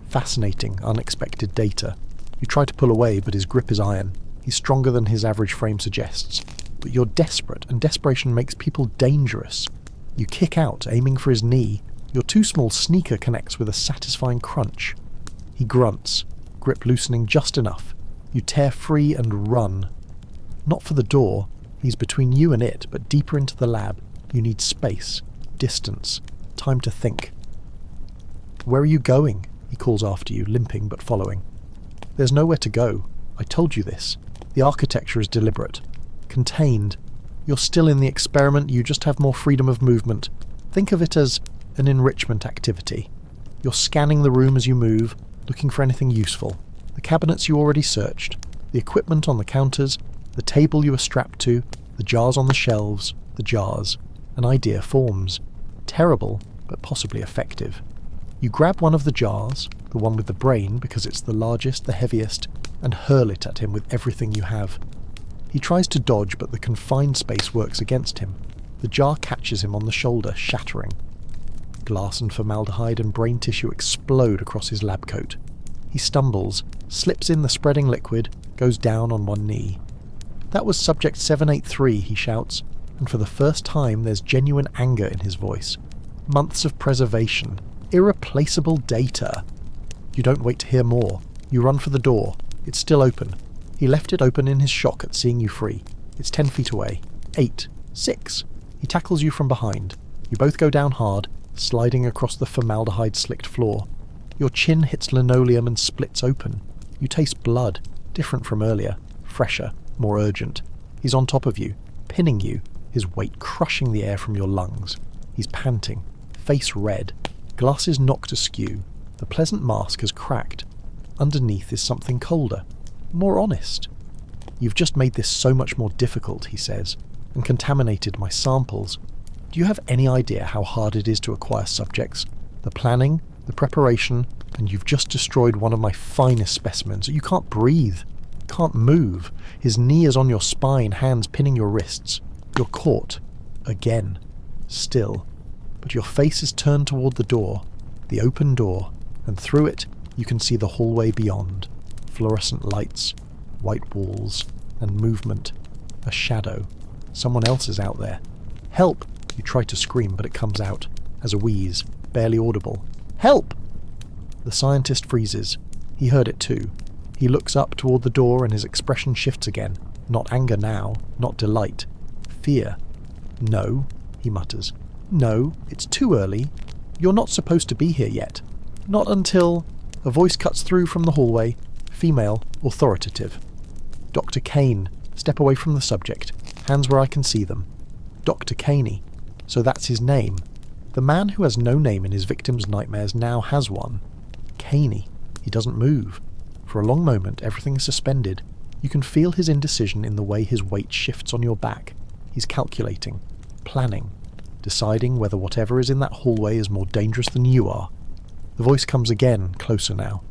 Fascinating, unexpected data. You try to pull away, but his grip is iron. He's stronger than his average frame suggests. But you're desperate, and desperation makes people dangerous. You kick out, aiming for his knee. Your too small sneaker connects with a satisfying crunch. He grunts, grip loosening just enough. You tear free and run. Not for the door. He's between you and it, but deeper into the lab. You need space, distance, time to think. Where are you going? He calls after you, limping but following. There's nowhere to go. I told you this. The architecture is deliberate. Contained. You're still in the experiment, you just have more freedom of movement. Think of it as an enrichment activity. You're scanning the room as you move, looking for anything useful. The cabinets you already searched, the equipment on the counters, the table you were strapped to, the jars on the shelves, the jars. An idea forms. Terrible, but possibly effective. You grab one of the jars, the one with the brain because it's the largest, the heaviest, and hurl it at him with everything you have. He tries to dodge, but the confined space works against him. The jar catches him on the shoulder, shattering. Glass and formaldehyde and brain tissue explode across his lab coat. He stumbles, slips in the spreading liquid, goes down on one knee. That was Subject 783, he shouts, and for the first time there's genuine anger in his voice. Months of preservation. Irreplaceable data. You don't wait to hear more. You run for the door. It's still open. He left it open in his shock at seeing you free. It's 10 feet away. 8. 6. He tackles you from behind. You both go down hard, sliding across the formaldehyde-slicked floor. Your chin hits linoleum and splits open. You taste blood, different from earlier, fresher, more urgent. He's on top of you, pinning you, his weight crushing the air from your lungs. He's panting, face red, glasses knocked askew. The pleasant mask has cracked. Underneath is something colder, more honest. You've just made this so much more difficult, he says, and contaminated my samples. Do you have any idea how hard it is to acquire subjects? The planning, the preparation, and you've just destroyed one of my finest specimens. You can't breathe, can't move. His knee is on your spine, hands pinning your wrists. You're caught. Again. Still. But your face is turned toward the door, the open door, and through it you can see the hallway beyond. Fluorescent lights, white walls, and movement. A shadow. Someone else is out there. Help! You try to scream, but it comes out, as a wheeze, barely audible. Help! The scientist freezes. He heard it too. He looks up toward the door and his expression shifts again. Not anger now, not delight. Fear. No, he mutters. No, it's too early. You're not supposed to be here yet. Not until... A voice cuts through from the hallway. Female, authoritative. Dr. Kane. Step away from the subject. Hands where I can see them. Dr. Caney. So that's his name. The man who has no name in his victim's nightmares now has one. Caney. He doesn't move. For a long moment, everything is suspended. You can feel his indecision in the way his weight shifts on your back. He's calculating, planning, deciding whether whatever is in that hallway is more dangerous than you are. The voice comes again, closer now.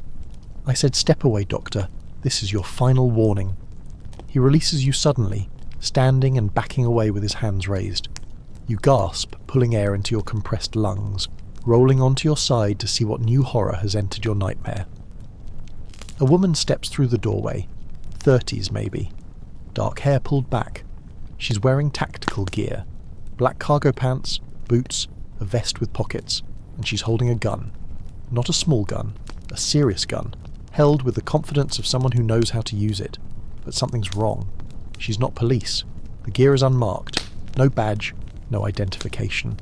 I said, step away, Doctor. This is your final warning. He releases you suddenly, standing and backing away with his hands raised. You gasp, pulling air into your compressed lungs, rolling onto your side to see what new horror has entered your nightmare. A woman steps through the doorway, 30s maybe, dark hair pulled back. She's wearing tactical gear, black cargo pants, boots, a vest with pockets, and she's holding a gun. Not a small gun, a serious gun, held with the confidence of someone who knows how to use it. But something's wrong. She's not police. The gear is unmarked, no badge, no identification.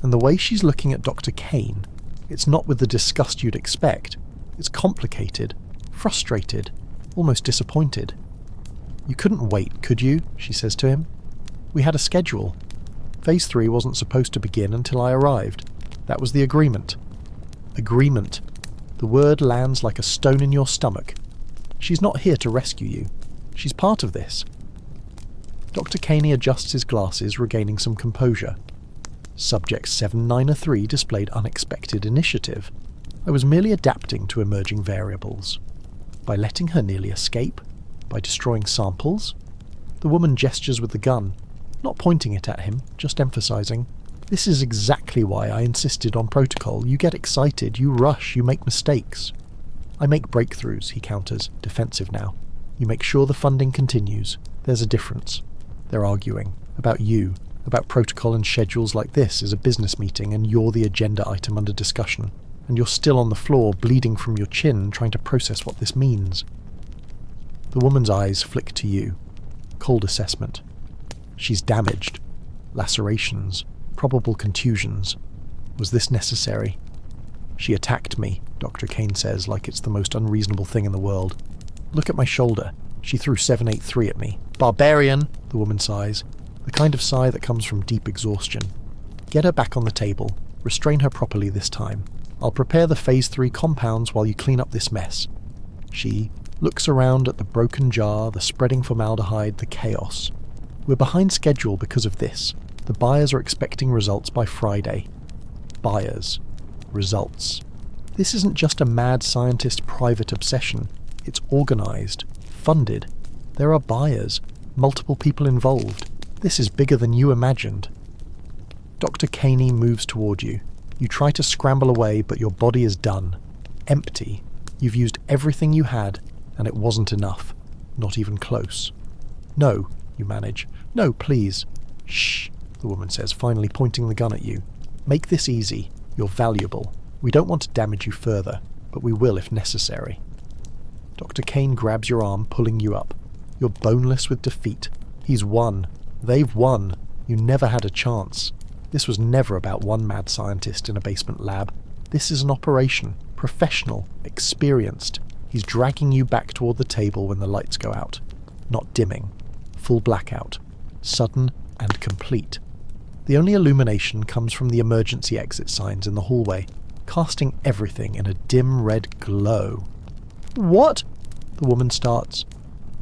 And the way she's looking at Dr. Kane, it's not with the disgust you'd expect. It's complicated, frustrated, almost disappointed. "You couldn't wait, could you?" she says to him. "We had a schedule. Phase 3 wasn't supposed to begin until I arrived. That was the agreement." Agreement. The word lands like a stone in your stomach. She's not here to rescue you. She's part of this. Dr. Caney adjusts his glasses, regaining some composure. Subject 7903 displayed unexpected initiative. I was merely adapting to emerging variables. By letting her nearly escape? By destroying samples? The woman gestures with the gun, not pointing it at him, just emphasizing. This is exactly why I insisted on protocol. You get excited, you rush, you make mistakes. I make breakthroughs, he counters, defensive now. You make sure the funding continues. There's a difference. They're arguing. About you. About protocol and schedules like this is a business meeting and you're the agenda item under discussion. And you're still on the floor, bleeding from your chin, trying to process what this means. The woman's eyes flick to you. Cold assessment. She's damaged. Lacerations. Probable contusions. Was this necessary? She attacked me, Dr. Kane says, like it's the most unreasonable thing in the world. Look at my shoulder. She threw 783 at me. Barbarian, the woman sighs, the kind of sigh that comes from deep exhaustion. Get her back on the table. Restrain her properly this time. I'll prepare the Phase 3 compounds while you clean up this mess. She looks around at the broken jar, the spreading formaldehyde, the chaos. We're behind schedule because of this. The buyers are expecting results by Friday. Buyers. Results. This isn't just a mad scientist private obsession. It's organised. Funded. There are buyers. Multiple people involved. This is bigger than you imagined. Dr. Caney moves toward you. You try to scramble away, but your body is done. Empty. You've used everything you had, and it wasn't enough. Not even close. No, you manage. No, please. Shh, the woman says, finally pointing the gun at you. Make this easy. You're valuable. We don't want to damage you further, but we will if necessary. Dr. Kane grabs your arm, pulling you up. You're boneless with defeat. He's won. They've won. You never had a chance. This was never about one mad scientist in a basement lab. This is an operation. Professional. Experienced. He's dragging you back toward the table when the lights go out. Not dimming. Full blackout. Sudden and complete. The only illumination comes from the emergency exit signs in the hallway, casting everything in a dim red glow. What? The woman starts,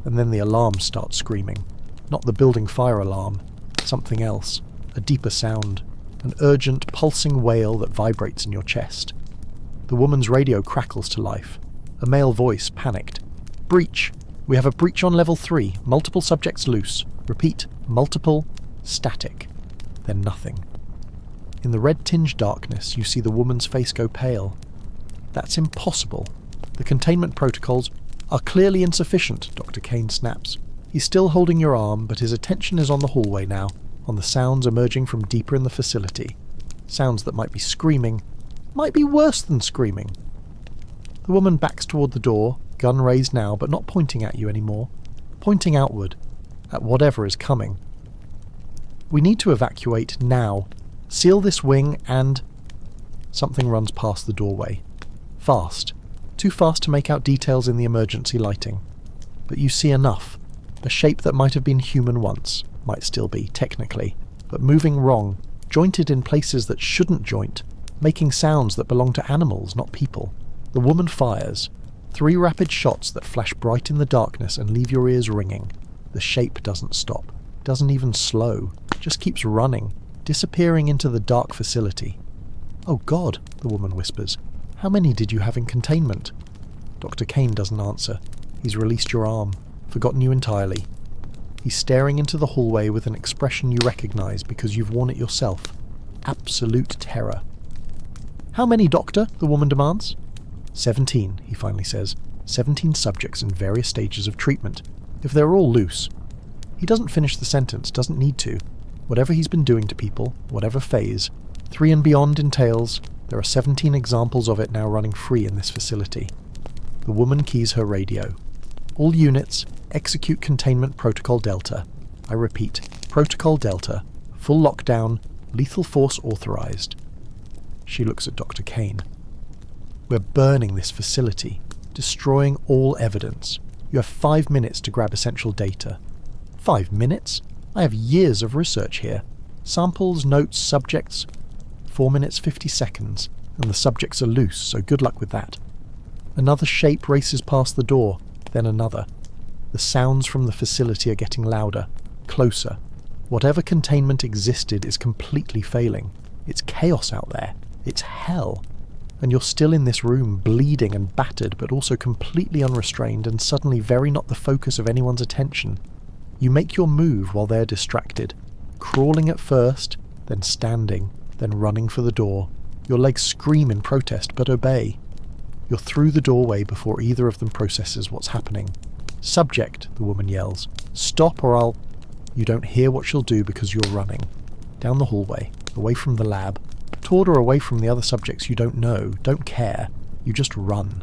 and then the alarm starts screaming. Not the building fire alarm. Something else. A deeper sound. An urgent, pulsing wail that vibrates in your chest. The woman's radio crackles to life. A male voice, panicked. Breach. We have a breach on level 3. Multiple subjects loose. Repeat. Multiple. Static. Then nothing. In the red-tinged darkness, you see the woman's face go pale. That's impossible. The containment protocols are clearly insufficient, Dr. Kane snaps. He's still holding your arm, but his attention is on the hallway now, on the sounds emerging from deeper in the facility. Sounds that might be screaming, might be worse than screaming. The woman backs toward the door, gun raised now, but not pointing at you anymore. Pointing outward, at whatever is coming. We need to evacuate now. Seal this wing and... Something runs past the doorway. Fast. Too fast to make out details in the emergency lighting. But you see enough. A shape that might have been human once. Might still be, technically. But moving wrong. Jointed in places that shouldn't joint. Making sounds that belong to animals, not people. The woman fires. 3 rapid shots that flash bright in the darkness and leave your ears ringing. The shape doesn't stop. Doesn't even slow. Just keeps running. Disappearing into the dark facility. Oh God, the woman whispers. How many did you have in containment? Dr. Kane doesn't answer. He's released your arm. Forgotten you entirely. He's staring into the hallway with an expression you recognize because you've worn it yourself. Absolute terror. How many, Doctor? The woman demands. 17, he finally says. 17 subjects in various stages of treatment. If they're all loose. He doesn't finish the sentence, doesn't need to. Whatever he's been doing to people, whatever phase, 3 and beyond entails, there are 17 examples of it now running free in this facility. The woman keys her radio. All units, execute containment protocol Delta. I repeat, protocol Delta. Full lockdown, lethal force authorized. She looks at Dr. Kane. We're burning this facility, destroying all evidence. You have 5 minutes to grab essential data. 5 minutes? I have years of research here. Samples, notes, subjects. 4 minutes 50 seconds, and the subjects are loose, so good luck with that. Another shape races past the door, then another. The sounds from the facility are getting louder, closer. Whatever containment existed is completely failing. It's chaos out there. It's hell. And you're still in this room, bleeding and battered, but also completely unrestrained and suddenly very not the focus of anyone's attention. You make your move while they're distracted, crawling at first, then standing, then running for the door. Your legs scream in protest, but obey. You're through the doorway before either of them processes what's happening. "Subject," the woman yells. "Stop or I'll..." You don't hear what she'll do because you're running. Down the hallway, away from the lab, toward or away from the other subjects you don't know, don't care. You just run.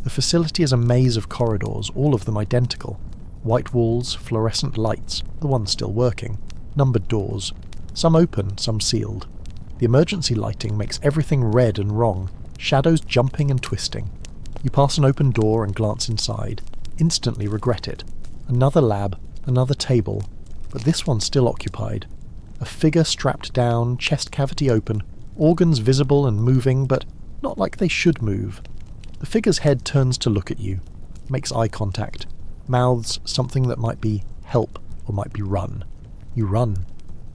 The facility is a maze of corridors, all of them identical. White walls, fluorescent lights, the ones still working, numbered doors, some open, some sealed. The emergency lighting makes everything red and wrong, shadows jumping and twisting. You pass an open door and glance inside, instantly regret it. Another lab, another table, but this one's still occupied. A figure strapped down, chest cavity open, organs visible and moving, but not like they should move. The figure's head turns to look at you, makes eye contact, mouths something that might be help or might be run. You run.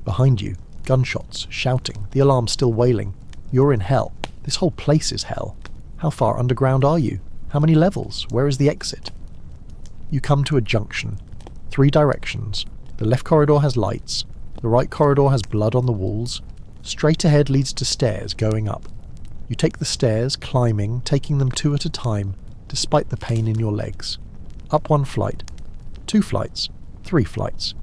Behind you, gunshots, shouting, the alarm still wailing. You're in hell. This whole place is hell. How far underground are you? How many levels? Where is the exit? You come to a junction. 3 directions. The left corridor has lights. The right corridor has blood on the walls. Straight ahead leads to stairs going up. You take the stairs, climbing, taking them 2 at a time, despite the pain in your legs. Up 1 flight. 2 flights. 3 flights.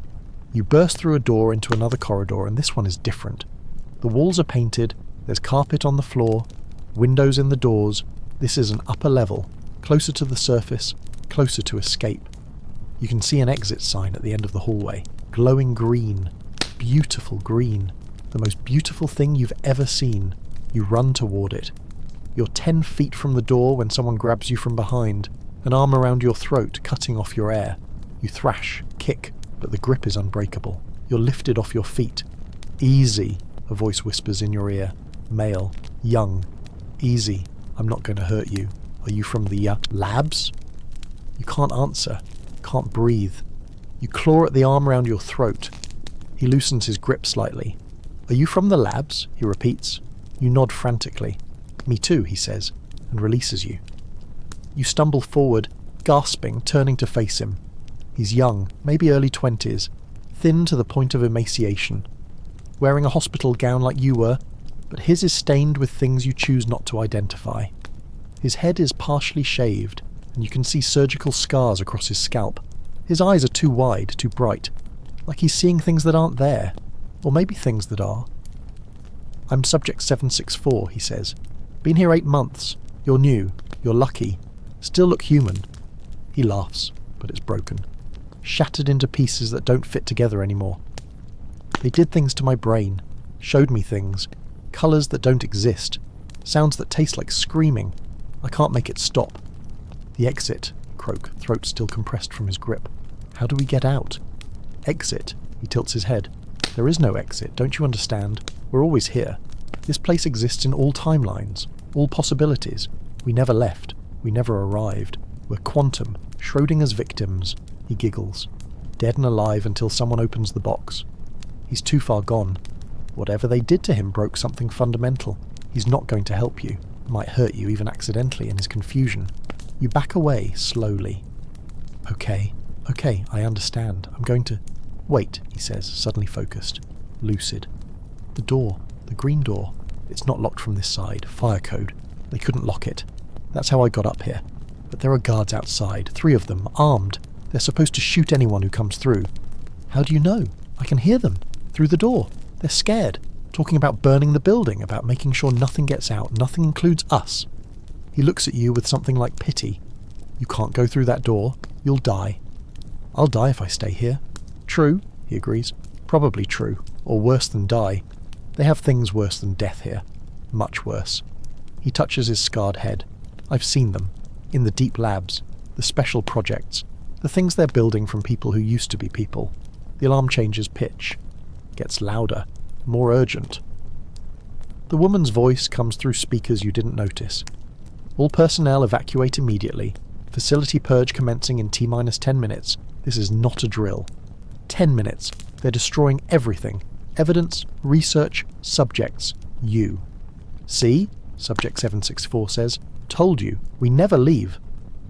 You burst through a door into another corridor, and this one is different. The walls are painted, there's carpet on the floor, windows in the doors. This is an upper level, closer to the surface, closer to escape. You can see an exit sign at the end of the hallway, glowing green, beautiful green, the most beautiful thing you've ever seen. You run toward it. You're 10 feet from the door when someone grabs you from behind, an arm around your throat, cutting off your air. You thrash, kick, but the grip is unbreakable. You're lifted off your feet. "Easy," a voice whispers in your ear. Male, young. "Easy, I'm not going to hurt you. Are you from the labs?" You can't answer, can't breathe. You claw at the arm around your throat. He loosens his grip slightly. "Are you from the labs?" he repeats. You nod frantically. "Me too," he says, and releases you. You stumble forward, gasping, turning to face him. He's young, maybe early 20s, thin to the point of emaciation, wearing a hospital gown like you were, but his is stained with things you choose not to identify. His head is partially shaved, and you can see surgical scars across his scalp. His eyes are too wide, too bright, like he's seeing things that aren't there, or maybe things that are. "I'm Subject 764, he says. "Been here 8 months. You're new. You're lucky. Still look human." He laughs, but it's broken. Shattered into pieces that don't fit together anymore. "They did things to my brain. Showed me things. Colours that don't exist. Sounds that taste like screaming. I can't make it stop." "The exit," croak, throat still compressed from his grip. "How do we get out?" "Exit," he tilts his head. "There is no exit, don't you understand? We're always here. This place exists in all timelines, all possibilities. We never left. We never arrived. We're quantum, Schrodinger's victims." He giggles. "Dead and alive until someone opens the box. He's too far gone. Whatever they did to him broke something fundamental. He's not going to help you. Might hurt you even accidentally in his confusion." You back away slowly. Okay, I understand. I'm going to... "Wait," he says, suddenly focused. Lucid. "The door. The green door. It's not locked from this side. Fire code. They couldn't lock it. That's how I got up here. But there are guards outside. 3 of them, armed. They're supposed to shoot anyone who comes through." "How do you know?" "I can hear them. Through the door. They're scared. Talking about burning the building, about making sure nothing gets out. Nothing includes us." He looks at you with something like pity. "You can't go through that door. You'll die." "I'll die if I stay here." "True," he agrees. "Probably true. Or worse than die. They have things worse than death here. Much worse." He touches his scarred head. "I've seen them. In the deep labs. the special projects, the things they're building from people who used to be people. The alarm changes pitch, gets louder, more urgent. The woman's voice comes through speakers you didn't notice. All personnel evacuate immediately. Facility purge commencing in T-minus 10 minutes. This is not a drill. 10 minutes. They're destroying everything. Evidence, research, subjects, you. See? Subject 764 says. Told you. We never leave.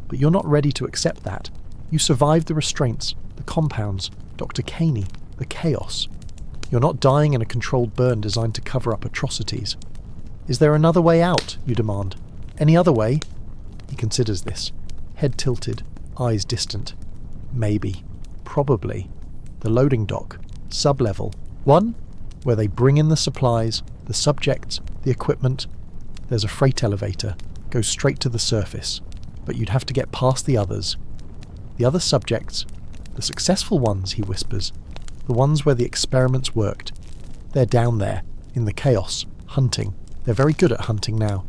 But you're not ready to accept that. You survived the restraints, the compounds, Dr. Caney, the chaos. You're not dying in a controlled burn designed to cover up atrocities. Is there another way out, you demand? Any other way? He considers this. Head tilted, eyes distant. Maybe. Probably. The loading dock. Sub-level. 1, where they bring in the supplies, the subjects, the equipment. There's a freight elevator. Goes straight to the surface. But you'd have to get past the others. The other subjects, the successful ones, he whispers, the ones where the experiments worked. They're down there, in the chaos, hunting. They're very good at hunting now.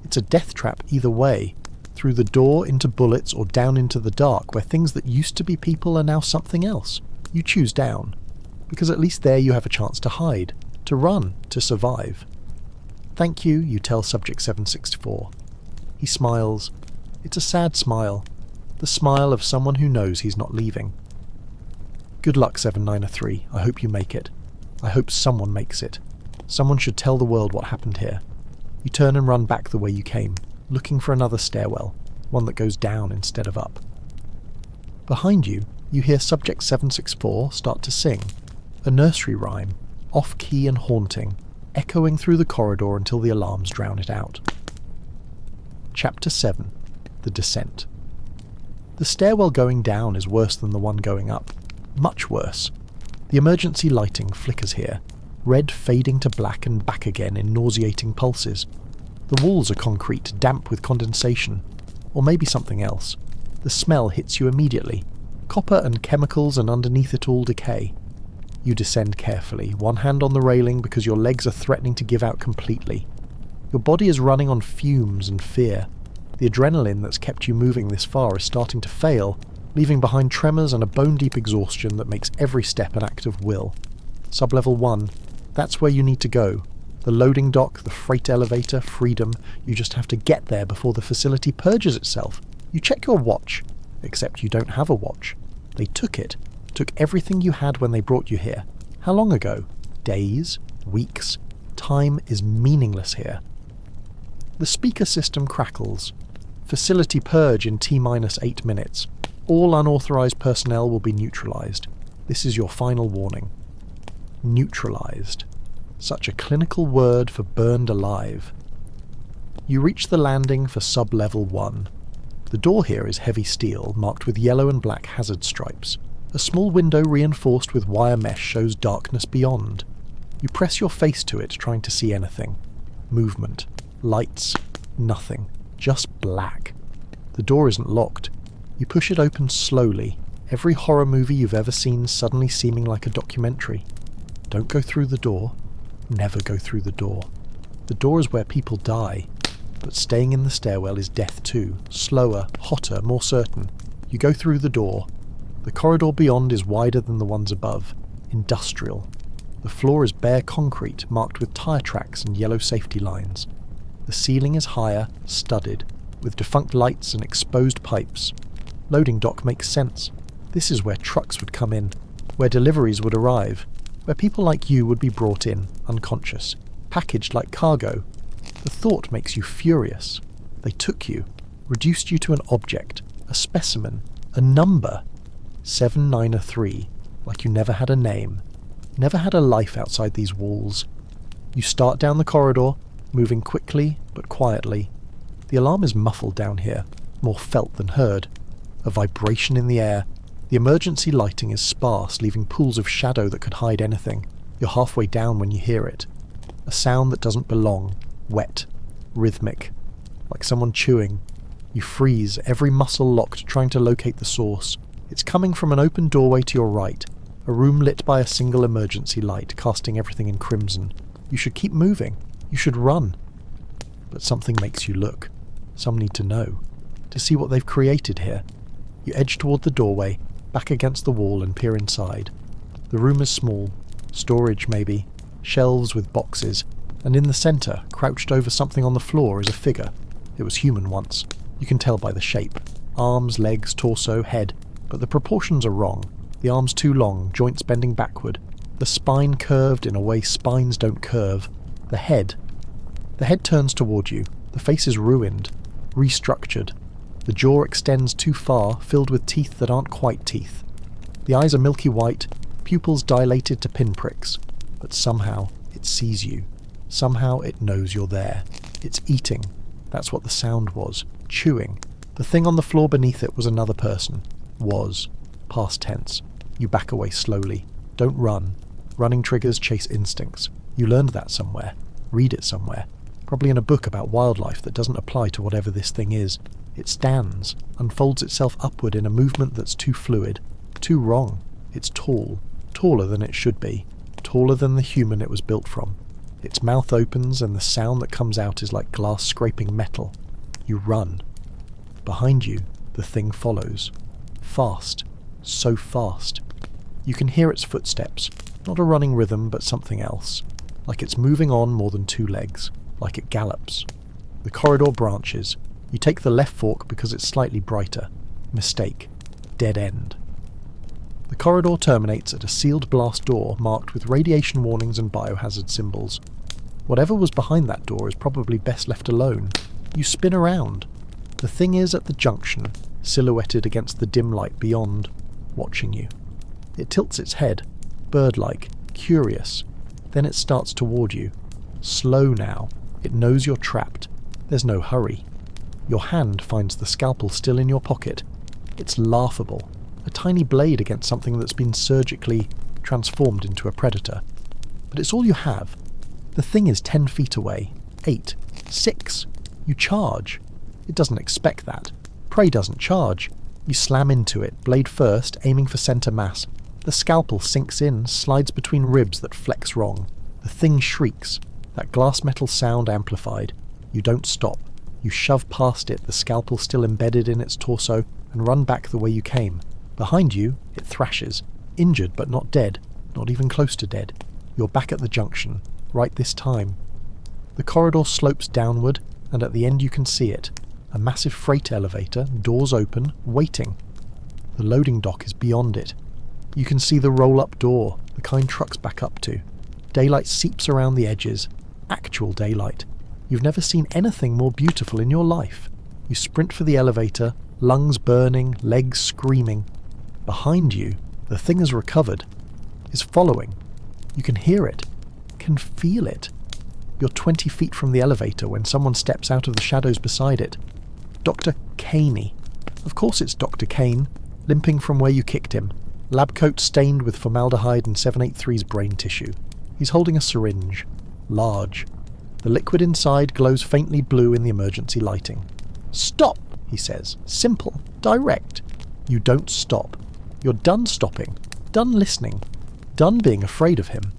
It's a death trap either way, through the door into bullets or down into the dark, where things that used to be people are now something else. You choose down, because at least there you have a chance to hide, to run, to survive. Thank you, you tell Subject 764. He smiles. It's a sad smile. The smile of someone who knows he's not leaving. Good luck, 793. I hope you make it. I hope someone makes it. Someone should tell the world what happened here. You turn and run back the way you came, looking for another stairwell, one that goes down instead of up. Behind you, you hear Subject 764 start to sing. A nursery rhyme, off-key and haunting, echoing through the corridor until the alarms drown it out. Chapter 7. The Descent. The stairwell going down is worse than the one going up. Much worse. The emergency lighting flickers here, red fading to black and back again in nauseating pulses. The walls are concrete, damp with condensation. Or maybe something else. The smell hits you immediately. Copper and chemicals, and underneath it all decay. You descend carefully, one hand on the railing because your legs are threatening to give out completely. Your body is running on fumes and fear. The adrenaline that's kept you moving this far is starting to fail, leaving behind tremors and a bone-deep exhaustion that makes every step an act of will. Sublevel 1, that's where you need to go. The loading dock, the freight elevator, freedom. You just have to get there before the facility purges itself. You check your watch, except you don't have a watch. They took it. Took everything you had when they brought you here. How long ago? Days? Weeks? Time is meaningless here. The speaker system crackles. Facility purge in T-minus 8 minutes. All unauthorized personnel will be neutralized. This is your final warning. Neutralized. Such a clinical word for burned alive. You reach the landing for sub-level 1. The door here is heavy steel, marked with yellow and black hazard stripes. A small window reinforced with wire mesh shows darkness beyond. You press your face to it, trying to see anything. Movement. Lights. Nothing. Just black. The door isn't locked. You push it open slowly, every horror movie you've ever seen suddenly seeming like a documentary. Don't go through the door. Never go through the door. The door is where people die, but staying in the stairwell is death too. Slower, hotter, more certain. You go through the door. The corridor beyond is wider than the ones above. Industrial. The floor is bare concrete, marked with tire tracks and yellow safety lines. The ceiling is higher, studded, with defunct lights and exposed pipes. Loading dock makes sense. This is where trucks would come in, where deliveries would arrive, where people like you would be brought in, unconscious, packaged like cargo. The thought makes you furious. They took you, reduced you to an object, a specimen, a number. 793, like you never had a name, never had a life outside these walls. You start down the corridor, moving quickly but quietly. The alarm is muffled down here, more felt than heard. A vibration in the air. The emergency lighting is sparse, leaving pools of shadow that could hide anything. You're halfway down when you hear it. A sound that doesn't belong, wet, rhythmic, like someone chewing. You freeze, every muscle locked, trying to locate the source. It's coming from an open doorway to your right, a room lit by a single emergency light, casting everything in crimson. You should keep moving. You should run. But something makes you look. Some need to know. to see what they've created here. You edge toward the doorway, back against the wall, and peer inside. The room is small, storage maybe, shelves with boxes, and in the centre, crouched over something on the floor, is a figure. It was human once. You can tell by the shape. Arms, legs, torso, head, but the proportions are wrong. The arms too long, joints bending backward. The spine curved in a way spines don't curve. The head turns toward you. The face is ruined, restructured. The jaw extends too far, filled with teeth that aren't quite teeth. The eyes are milky white, pupils dilated to pinpricks. But somehow it sees you. Somehow it knows you're there. It's eating. That's what the sound was. Chewing. The thing on the floor beneath it was another person. Was. Past tense. You back away slowly. Don't run. Running triggers chase instincts. You learned that somewhere. Read it somewhere. Probably in a book about wildlife that doesn't apply to whatever this thing is. It stands, unfolds itself upward in a movement that's too fluid. Too wrong. It's tall. Taller than it should be. Taller than the human it was built from. Its mouth opens and the sound that comes out is like glass scraping metal. You run. Behind you, the thing follows. Fast. So fast. You can hear its footsteps. Not a running rhythm, but something else. Like it's moving on more than two legs. Like it gallops. The corridor branches. You take the left fork because it's slightly brighter. Mistake. Dead end. The corridor terminates at a sealed blast door marked with radiation warnings and biohazard symbols. Whatever was behind that door is probably best left alone. You spin around. The thing is at the junction, silhouetted against the dim light beyond, watching you. It tilts its head, bird-like, curious. Then it starts toward you. Slow now. It knows you're trapped. There's no hurry. Your hand finds the scalpel still in your pocket. It's laughable. A tiny blade against something that's been surgically transformed into a predator. But it's all you have. The thing is 10 feet away. 8. 6. You charge. It doesn't expect that. Prey doesn't charge. You slam into it, blade first, aiming for centre mass. The scalpel sinks in, slides between ribs that flex wrong. The thing shrieks. That glass metal sound amplified. You don't stop. You shove past it, the scalpel still embedded in its torso, and run back the way you came. Behind you, it thrashes. Injured but not dead. Not even close to dead. You're back at the junction. Right this time. The corridor slopes downward, and at the end you can see it. A massive freight elevator, doors open, waiting. The loading dock is beyond it. You can see the roll-up door, the kind trucks back up to. Daylight seeps around the edges. Actual daylight. You've never seen anything more beautiful in your life. You sprint for the elevator, lungs burning, legs screaming. Behind you, the thing has recovered. Is following. You can hear it. Can feel it. You're 20 feet from the elevator when someone steps out of the shadows beside it. Dr. Caney. Of course it's Dr. Kane, limping from where you kicked him. Lab coat stained with formaldehyde and 783's brain tissue. He's holding a syringe. Large. The liquid inside glows faintly blue in the emergency lighting. Stop, he says. Simple. Direct. You don't stop. You're done stopping. Done listening. Done being afraid of him.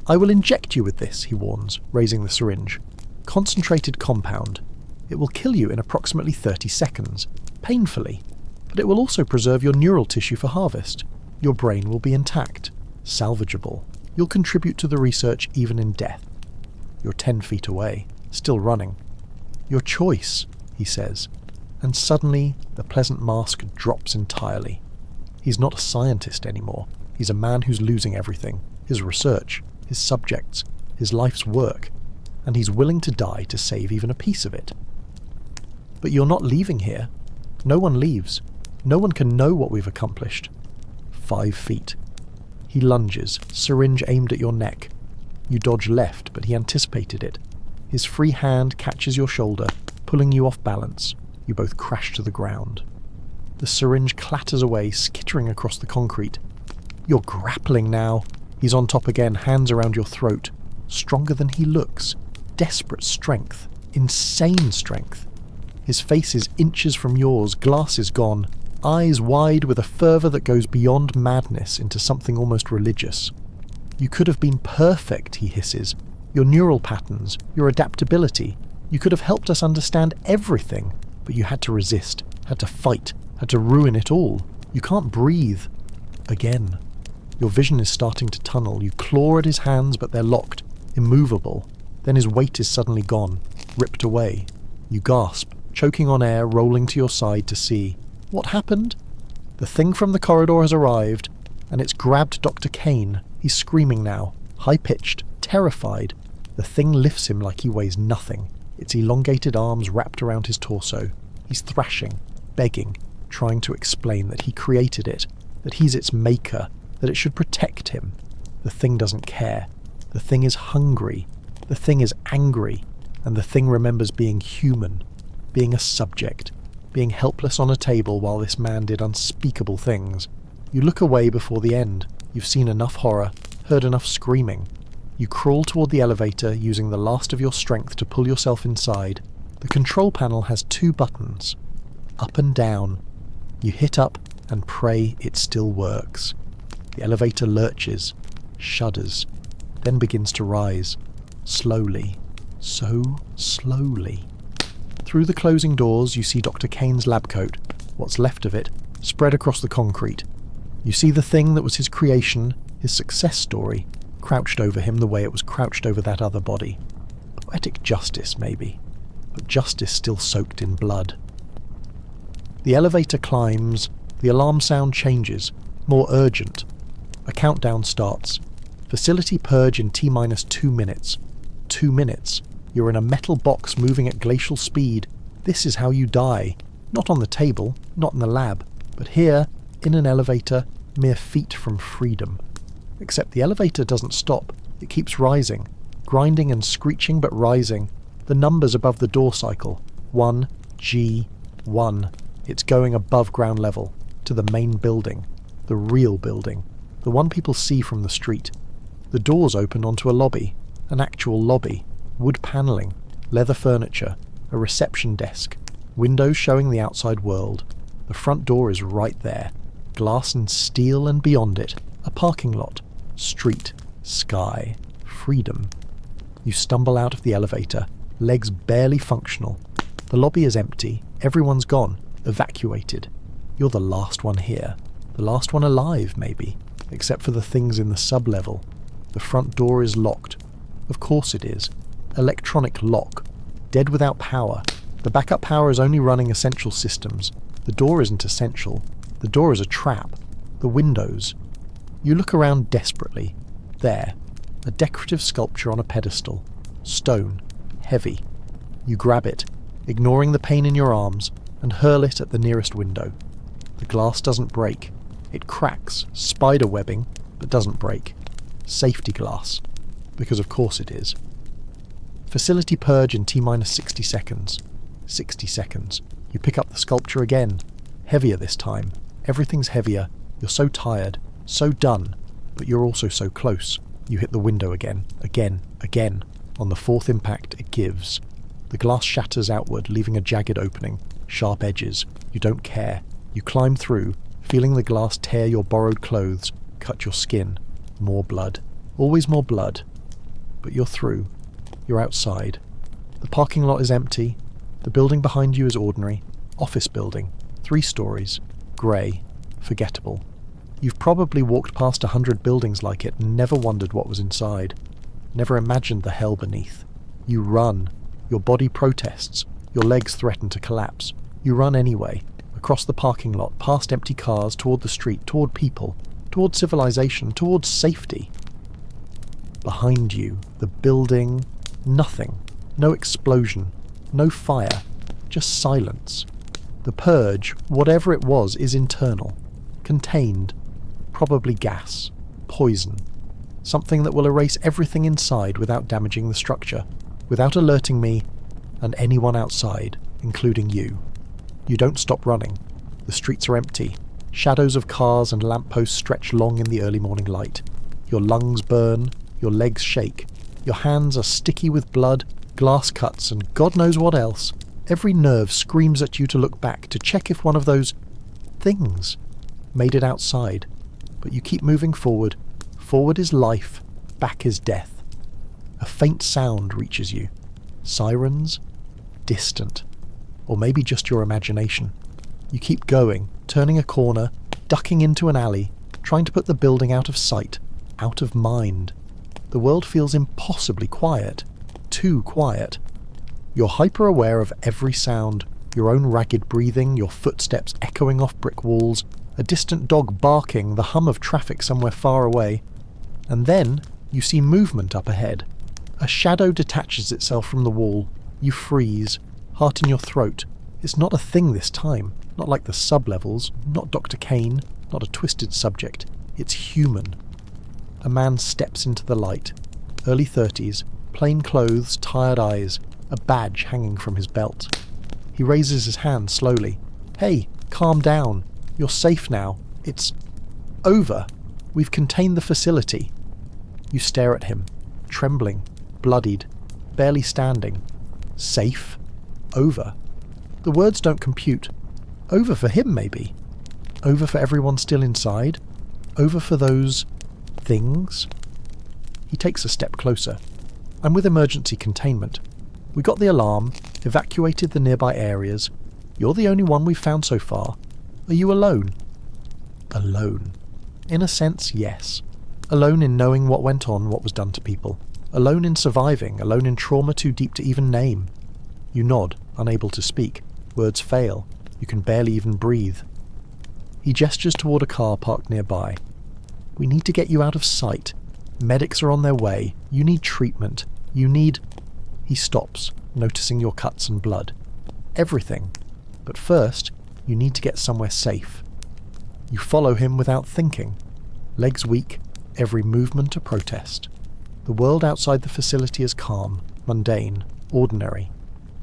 I will inject you with this, he warns, raising the syringe. Concentrated compound. It will kill you in approximately 30 seconds. Painfully. But it will also preserve your neural tissue for harvest. Your brain will be intact. Salvageable. You'll contribute to the research even in death. You're 10 feet away. Still running. Your choice, he says. And suddenly, the pleasant mask drops entirely. He's not a scientist anymore. He's a man who's losing everything. His research, his subjects, his life's work. And he's willing to die to save even a piece of it. But you're not leaving here. No one leaves. No one can know what we've accomplished. 5 feet. He lunges, syringe aimed at your neck. You dodge left, but he anticipated it. His free hand catches your shoulder, pulling you off balance. You both crash to the ground. The syringe clatters away, skittering across the concrete. You're grappling now. He's on top again, hands around your throat. Stronger than he looks. Desperate strength. Insane strength. His face is inches from yours, glasses gone, eyes wide with a fervour that goes beyond madness into something almost religious. You could have been perfect, he hisses. Your neural patterns, your adaptability. You could have helped us understand everything. But you had to resist, had to fight, had to ruin it all. You can't breathe. Again. Your vision is starting to tunnel. You claw at his hands, but they're locked, immovable. Then his weight is suddenly gone, ripped away. You gasp, choking on air, rolling to your side to see. What happened? The thing from the corridor has arrived, and it's grabbed Dr. Kane. He's screaming now, high-pitched, terrified. The thing lifts him like he weighs nothing, its elongated arms wrapped around his torso. He's thrashing, begging, trying to explain that he created it, that he's its maker, that it should protect him. The thing doesn't care. The thing is hungry. The thing is angry. And the thing remembers being human, being a subject, being helpless on a table while this man did unspeakable things. You look away before the end. You've seen enough horror, heard enough screaming. You crawl toward the elevator using the last of your strength to pull yourself inside. The control panel has 2 buttons, up and down. You hit up and pray it still works. The elevator lurches, shudders, then begins to rise, slowly, so slowly. Through the closing doors you see Dr. Kane's lab coat, what's left of it, spread across the concrete. You see the thing that was his creation, his success story, crouched over him the way it was crouched over that other body. Poetic justice, maybe, but justice still soaked in blood. The elevator climbs, the alarm sound changes, more urgent. A countdown starts. Facility purge in T-minus 2 minutes. 2 minutes. You're in a metal box moving at glacial speed. This is how you die. Not on the table, not in the lab, but here, in an elevator, mere feet from freedom. Except the elevator doesn't stop. It keeps rising. Grinding and screeching, but rising. The numbers above the door cycle. 1, G, 1. It's going above ground level, to the main building. The real building. The one people see from the street. The doors open onto a lobby. An actual lobby. Wood panelling. Leather furniture. A reception desk. Windows showing the outside world. The front door is right there. Glass and steel, and beyond it, a parking lot. Street. Sky. Freedom. You stumble out of the elevator. Legs barely functional. The lobby is empty. Everyone's gone. Evacuated. You're the last one here. The last one alive, maybe. Except for the things in the sub-level. The front door is locked. Of course it is. Electronic lock. Dead without power. The backup power is only running essential systems. The door isn't essential. The door is a trap. The windows. You look around desperately. There. A decorative sculpture on a pedestal. Stone. Heavy. You grab it, ignoring the pain in your arms, and hurl it at the nearest window. The glass doesn't break. It cracks, spider webbing, but doesn't break. Safety glass. Because of course it is. Facility purge in T-minus 60 seconds. 60 seconds. You pick up the sculpture again. Heavier this time. Everything's heavier. You're so tired. So done. But you're also so close. You hit the window again. Again. Again. On the 4th impact, it gives. The glass shatters outward, leaving a jagged opening. Sharp edges. You don't care. You climb through, feeling the glass tear your borrowed clothes, cut your skin. More blood. Always more blood. But you're through. You're outside. The parking lot is empty. The building behind you is ordinary. Office building. 3 stories. Grey. Forgettable. You've probably walked past 100 buildings like it and never wondered what was inside. Never imagined the hell beneath. You run. Your body protests. Your legs threaten to collapse. You run anyway. Across the parking lot, past empty cars, toward the street, toward people, toward civilization, toward safety. Behind you, the building, nothing. No explosion. No fire. Just silence. The purge, whatever it was, is internal. Contained. Probably gas. Poison. Something that will erase everything inside without damaging the structure, without alerting me and anyone outside, including you. You don't stop running. The streets are empty. Shadows of cars and lampposts stretch long in the early morning light. Your lungs burn. Your legs shake. Your hands are sticky with blood, glass cuts, and God knows what else. Every nerve screams at you to look back, to check if one of those things made it outside. But you keep moving forward. Forward is life, back is death. A faint sound reaches you. Sirens, distant. Or maybe just your imagination. You keep going, turning a corner, ducking into an alley, trying to put the building out of sight, out of mind. The world feels impossibly quiet. Too quiet. You're hyper-aware of every sound, your own ragged breathing, your footsteps echoing off brick walls, a distant dog barking, the hum of traffic somewhere far away. And then you see movement up ahead. A shadow detaches itself from the wall. You freeze, heart in your throat. It's not a thing this time, not like the sub-levels, not Dr. Kane, not a twisted subject. It's human. A man steps into the light. Early 30s, plain clothes, tired eyes, a badge hanging from his belt. He raises his hand slowly. Hey, calm down. You're safe now. It's over. We've contained the facility. You stare at him, trembling, bloodied, barely standing. Safe? Over? The words don't compute. Over for him, maybe. Over for everyone still inside. Over for those things. He takes a step closer. I'm with emergency containment. We got the alarm, evacuated the nearby areas. You're the only one we've found so far. Are you alone? Alone. In a sense, yes. Alone in knowing what went on, what was done to people. Alone in surviving, alone in trauma too deep to even name. You nod, unable to speak. Words fail. You can barely even breathe. He gestures toward a car parked nearby. We need to get you out of sight. Medics are on their way. You need treatment. You need... He stops, noticing your cuts and blood. Everything. But first, you need to get somewhere safe. You follow him without thinking. Legs weak, every movement a protest. The world outside the facility is calm, mundane, ordinary.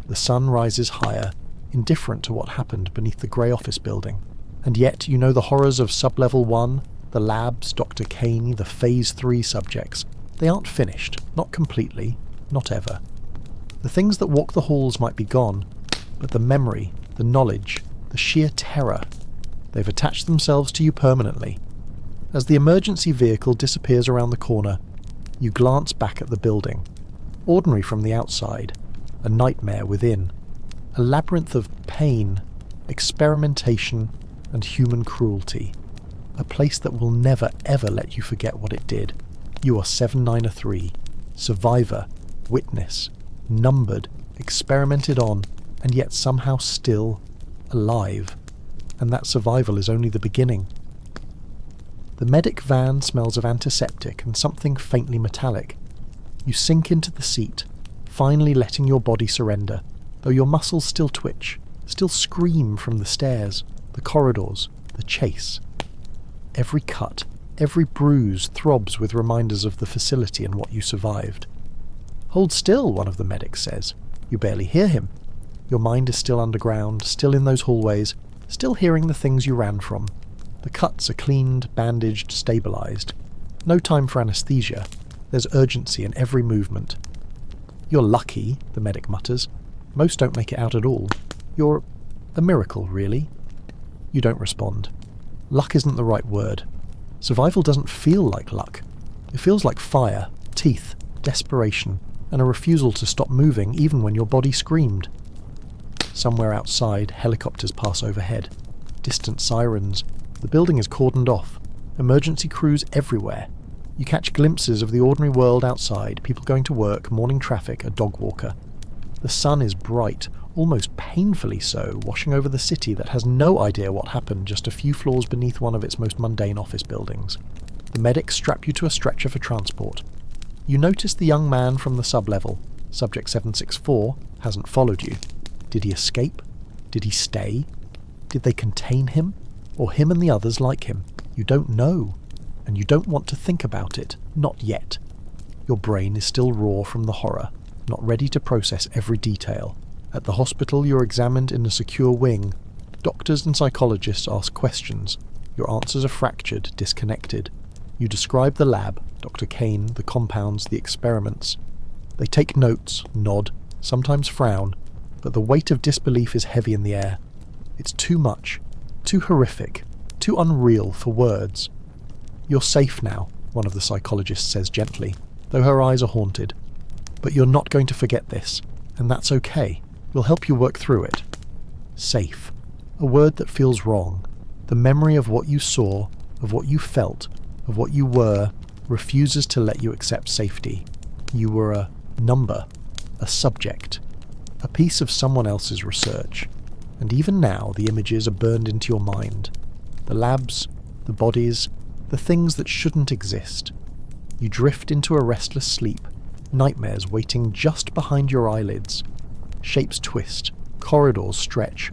The sun rises higher, indifferent to what happened beneath the grey office building. And yet you know the horrors of Sub-Level 1, the labs, Dr. Caney, the Phase 3 subjects. They aren't finished, not completely, not ever. The things that walk the halls might be gone, but the memory, the knowledge, the sheer terror, they've attached themselves to you permanently. As the emergency vehicle disappears around the corner, you glance back at the building. Ordinary from the outside, a nightmare within. A labyrinth of pain, experimentation, and human cruelty. A place that will never ever let you forget what it did. You are 793, survivor, witness, numbered, experimented on, and yet somehow still alive. And that survival is only the beginning. The medic van smells of antiseptic and something faintly metallic. You sink into the seat, finally letting your body surrender, though your muscles still twitch, still scream from the stairs, the corridors, the chase. Every cut, every bruise throbs with reminders of the facility and what you survived. Hold still, one of the medics says. You barely hear him. Your mind is still underground, still in those hallways, still hearing the things you ran from. The cuts are cleaned, bandaged, stabilised. No time for anaesthesia. There's urgency in every movement. You're lucky, the medic mutters. Most don't make it out at all. You're a miracle, really. You don't respond. Luck isn't the right word. Survival doesn't feel like luck. It feels like fire, teeth, desperation, and a refusal to stop moving even when your body screamed. Somewhere outside, helicopters pass overhead. Distant sirens. The building is cordoned off. Emergency crews everywhere. You catch glimpses of the ordinary world outside, people going to work, morning traffic, a dog walker. The sun is bright, almost painfully so, washing over the city that has no idea what happened just a few floors beneath one of its most mundane office buildings. The medics strap you to a stretcher for transport. You notice the young man from the sub-level, Subject 764, hasn't followed you. Did he escape? Did he stay? Did they contain him? Or him and the others like him? You don't know. And you don't want to think about it. Not yet. Your brain is still raw from the horror, not ready to process every detail. At the hospital you're examined in a secure wing. Doctors and psychologists ask questions. Your answers are fractured, disconnected. You describe the lab, Dr. Kane, the compounds, the experiments. They take notes, nod, sometimes frown, but the weight of disbelief is heavy in the air. It's too much, too horrific, too unreal for words. You're safe now, one of the psychologists says gently, though her eyes are haunted. But you're not going to forget this, and that's okay. We'll help you work through it. Safe. A word that feels wrong. The memory of what you saw, of what you felt, of what you were, refuses to let you accept safety. You were a number, a subject, a piece of someone else's research. And even now the images are burned into your mind. The labs, the bodies, the things that shouldn't exist. You drift into a restless sleep, nightmares waiting just behind your eyelids. Shapes twist, corridors stretch.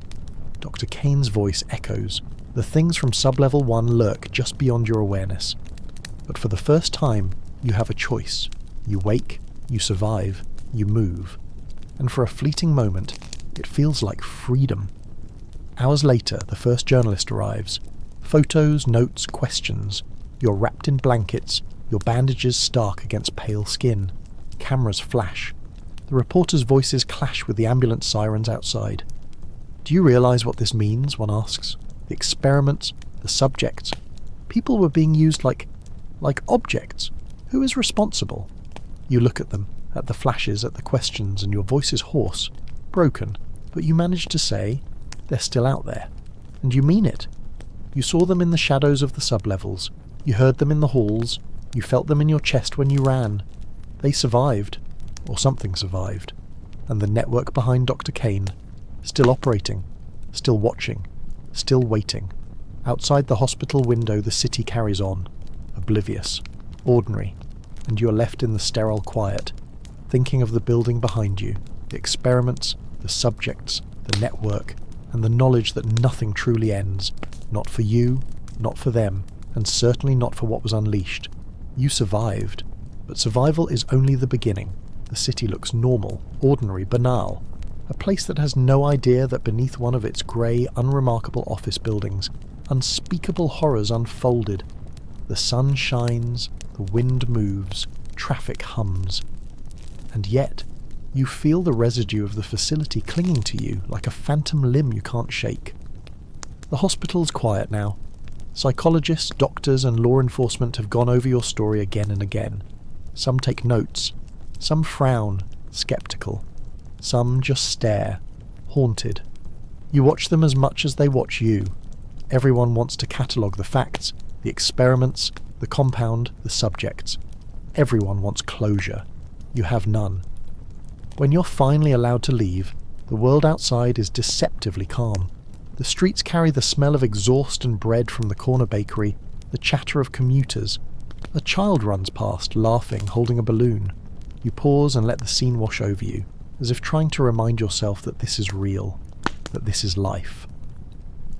Dr. Kane's voice echoes. The things from Sublevel 1 lurk just beyond your awareness. But for the first time, you have a choice. You wake, you survive, you move. And for a fleeting moment, it feels like freedom. Hours later, the first journalist arrives. Photos, notes, questions. You're wrapped in blankets, your bandages stark against pale skin. Cameras flash. The reporters' voices clash with the ambulance sirens outside. Do you realise what this means? One asks. The experiments, the subjects. People were being used like objects. Who is responsible? You look at them, at the flashes, at the questions, and your voice is hoarse, broken, but you manage to say, they're still out there. And you mean it. You saw them in the shadows of the sublevels. You heard them in the halls. You felt them in your chest when you ran. They survived, or something survived. And the network behind Dr. Kane, still operating, still watching, still waiting. Outside the hospital window the city carries on, oblivious, ordinary, and you are left in the sterile quiet, thinking of the building behind you, the experiments, the subjects, the network, and the knowledge that nothing truly ends, not for you, not for them, and certainly not for what was unleashed. You survived, but survival is only the beginning. The city looks normal, ordinary, banal, a place that has no idea that beneath one of its grey, unremarkable office buildings, unspeakable horrors unfolded. The sun shines, the wind moves, traffic hums. And yet, you feel the residue of the facility clinging to you like a phantom limb you can't shake. The hospital's quiet now. Psychologists, doctors, and law enforcement have gone over your story again and again. Some take notes. Some frown, sceptical. Some just stare, haunted. You watch them as much as they watch you. Everyone wants to catalogue the facts, the experiments, the compound, the subjects. Everyone wants closure. You have none. When you're finally allowed to leave, the world outside is deceptively calm. The streets carry the smell of exhaust and bread from the corner bakery, the chatter of commuters. A child runs past, laughing, holding a balloon. You pause and let the scene wash over you, as if trying to remind yourself that this is real, that this is life.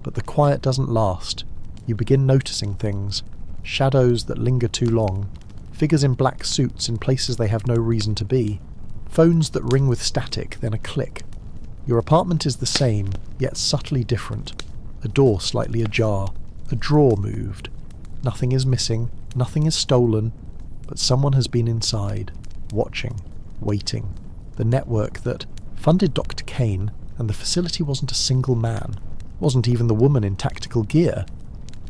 But the quiet doesn't last. You begin noticing things, shadows that linger too long, figures in black suits in places they have no reason to be, phones that ring with static, then a click. Your apartment is the same, yet subtly different. A door slightly ajar, a drawer moved. Nothing is missing, nothing is stolen, but someone has been inside, watching, waiting. The network that funded Dr. Kane, and the facility wasn't a single man, wasn't even the woman in tactical gear.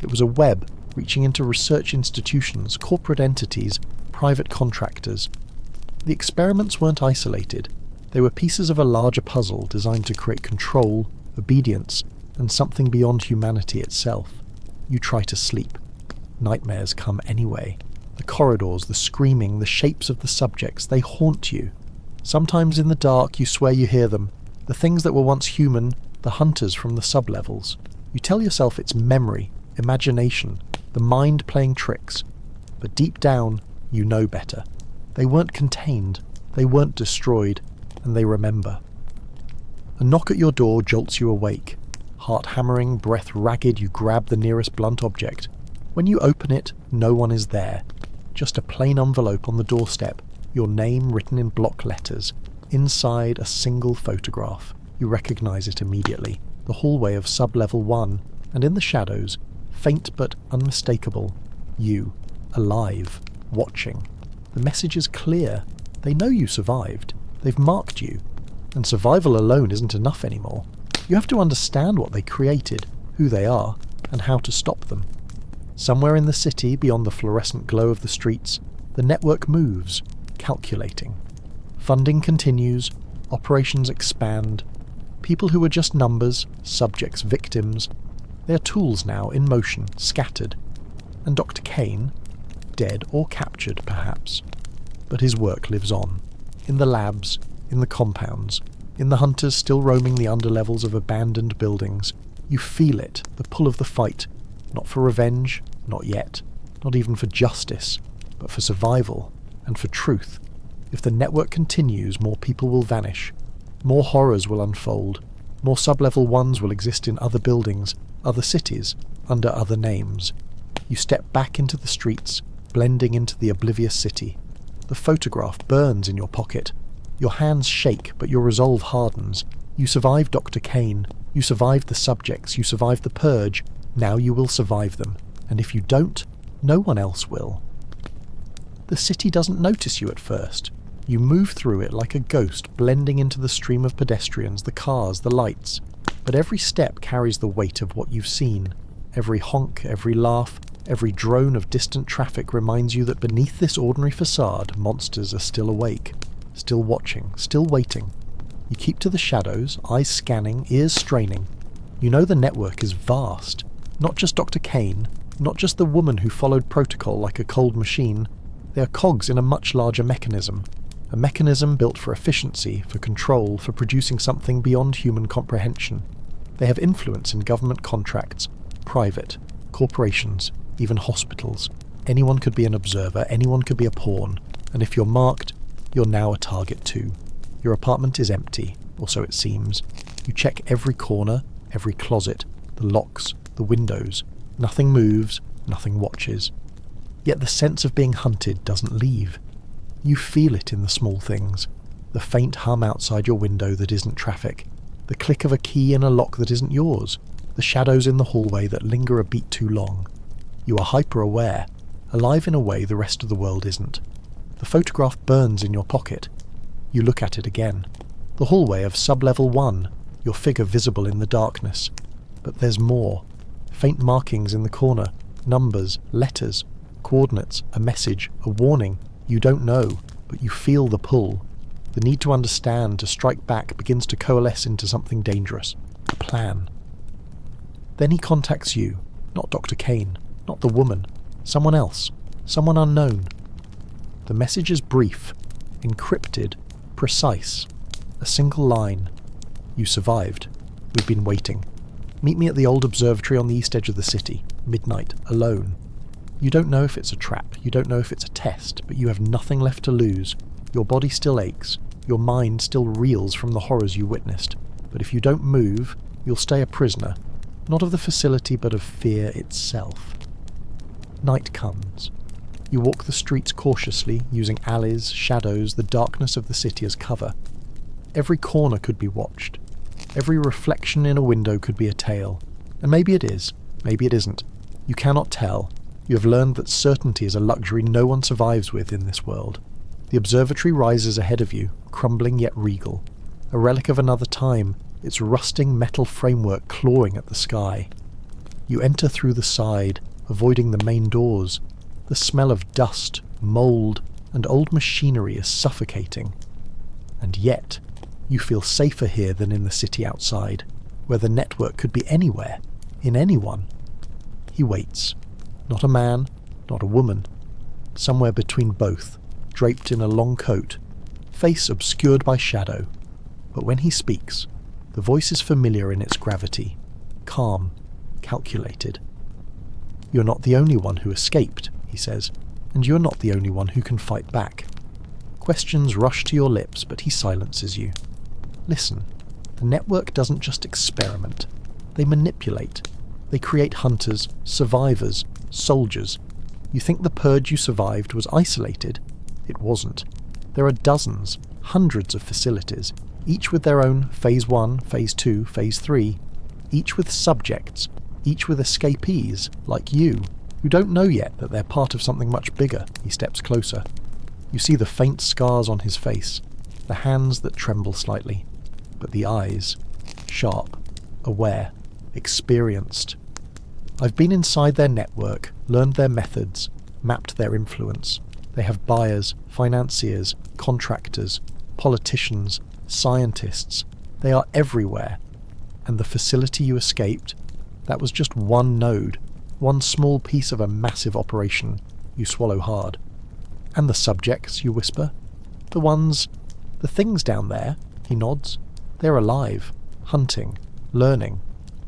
It was a web reaching into research institutions, corporate entities, private contractors. The experiments weren't isolated. They were pieces of a larger puzzle designed to create control, obedience, and something beyond humanity itself. You try to sleep. Nightmares come anyway. The corridors, the screaming, the shapes of the subjects, they haunt you. Sometimes in the dark you swear you hear them, the things that were once human, the hunters from the sublevels. You tell yourself it's memory, imagination, the mind playing tricks. But deep down, you know better. They weren't contained, they weren't destroyed, and they remember. A knock at your door jolts you awake. Heart hammering, breath ragged, you grab the nearest blunt object. When you open it, no one is there. Just a plain envelope on the doorstep, your name written in block letters. Inside, a single photograph. You recognise it immediately. The hallway of Sublevel 1, and in the shadows, faint but unmistakable, you, alive, watching. The message is clear. They know you survived. They've marked you. And survival alone isn't enough anymore. You have to understand what they created, who they are, and how to stop them. Somewhere in the city, beyond the fluorescent glow of the streets, the network moves, calculating. Funding continues, operations expand. People who were just numbers, subjects, victims. They are tools now, in motion, scattered. And Dr. Kane, dead or captured perhaps. But his work lives on. In the labs, in the compounds, in the hunters still roaming the underlevels of abandoned buildings. You feel it, the pull of the fight. Not for revenge, not yet. Not even for justice, but for survival and for truth. If the network continues, more people will vanish. More horrors will unfold. More sub-level ones will exist in other buildings, other cities, under other names. You step back into the streets, blending into the oblivious city. The photograph burns in your pocket. Your hands shake, but your resolve hardens. You survived Dr. Kane. You survived the subjects. You survived the purge. Now you will survive them. And if you don't, no one else will. The city doesn't notice you at first. You move through it like a ghost, blending into the stream of pedestrians, the cars, the lights. But every step carries the weight of what you've seen. Every honk, every laugh, every drone of distant traffic reminds you that beneath this ordinary facade, monsters are still awake, still watching, still waiting. You keep to the shadows, eyes scanning, ears straining. You know the network is vast. Not just Dr. Kane, not just the woman who followed protocol like a cold machine. They are cogs in a much larger mechanism. A mechanism built for efficiency, for control, for producing something beyond human comprehension. They have influence in government contracts, private, corporations, even hospitals. Anyone could be an observer, anyone could be a pawn, and if you're marked, you're now a target too. Your apartment is empty, or so it seems. You check every corner, every closet, the locks, the windows. Nothing moves, nothing watches. Yet the sense of being hunted doesn't leave. You feel it in the small things. The faint hum outside your window that isn't traffic. The click of a key in a lock that isn't yours. The shadows in the hallway that linger a beat too long. You are hyper-aware, alive in a way the rest of the world isn't. The photograph burns in your pocket. You look at it again. The hallway of sub-level 1, your figure visible in the darkness. But there's more. Faint markings in the corner, numbers, letters, coordinates, a message, a warning. You don't know, but you feel the pull. The need to understand, to strike back, begins to coalesce into something dangerous. A plan. Then he contacts you, not Dr. Kane, not the woman, someone else, someone unknown. The message is brief, encrypted, precise. A single line. You survived. We've been waiting. Meet me at the old observatory on the east edge of the city, midnight, alone. You don't know if it's a trap, you don't know if it's a test, but you have nothing left to lose. Your body still aches, your mind still reels from the horrors you witnessed. But if you don't move, you'll stay a prisoner, not of the facility but of fear itself. Night comes. You walk the streets cautiously, using alleys, shadows, the darkness of the city as cover. Every corner could be watched. Every reflection in a window could be a tale. And maybe it is, maybe it isn't. You cannot tell. You have learned that certainty is a luxury no one survives with in this world. The observatory rises ahead of you, crumbling yet regal. A relic of another time, its rusting metal framework clawing at the sky. You enter through the side, avoiding the main doors. The smell of dust, mould, and old machinery is suffocating. And yet, you feel safer here than in the city outside, where the network could be anywhere, in anyone. He waits. Not a man, not a woman. Somewhere between both, draped in a long coat, face obscured by shadow. But when he speaks, the voice is familiar in its gravity, calm, calculated. You're not the only one who escaped, he says, and you're not the only one who can fight back. Questions rush to your lips, but he silences you. Listen, the network doesn't just experiment. They manipulate. They create hunters, survivors, soldiers. You think the purge you survived was isolated? It wasn't. There are dozens, hundreds of facilities, each with their own Phase 1, Phase 2, Phase 3, each with subjects, each with escapees, like you, who don't know yet that they're part of something much bigger. He steps closer. You see the faint scars on his face, the hands that tremble slightly, but the eyes, sharp, aware, experienced. I've been inside their network, learned their methods, mapped their influence. They have buyers, financiers, contractors, politicians, scientists, They are everywhere. And the facility you escaped, that was just one node, one small piece of a massive operation. You swallow hard. And the subjects, you whisper? The things down there, he nods. They're alive, hunting, learning.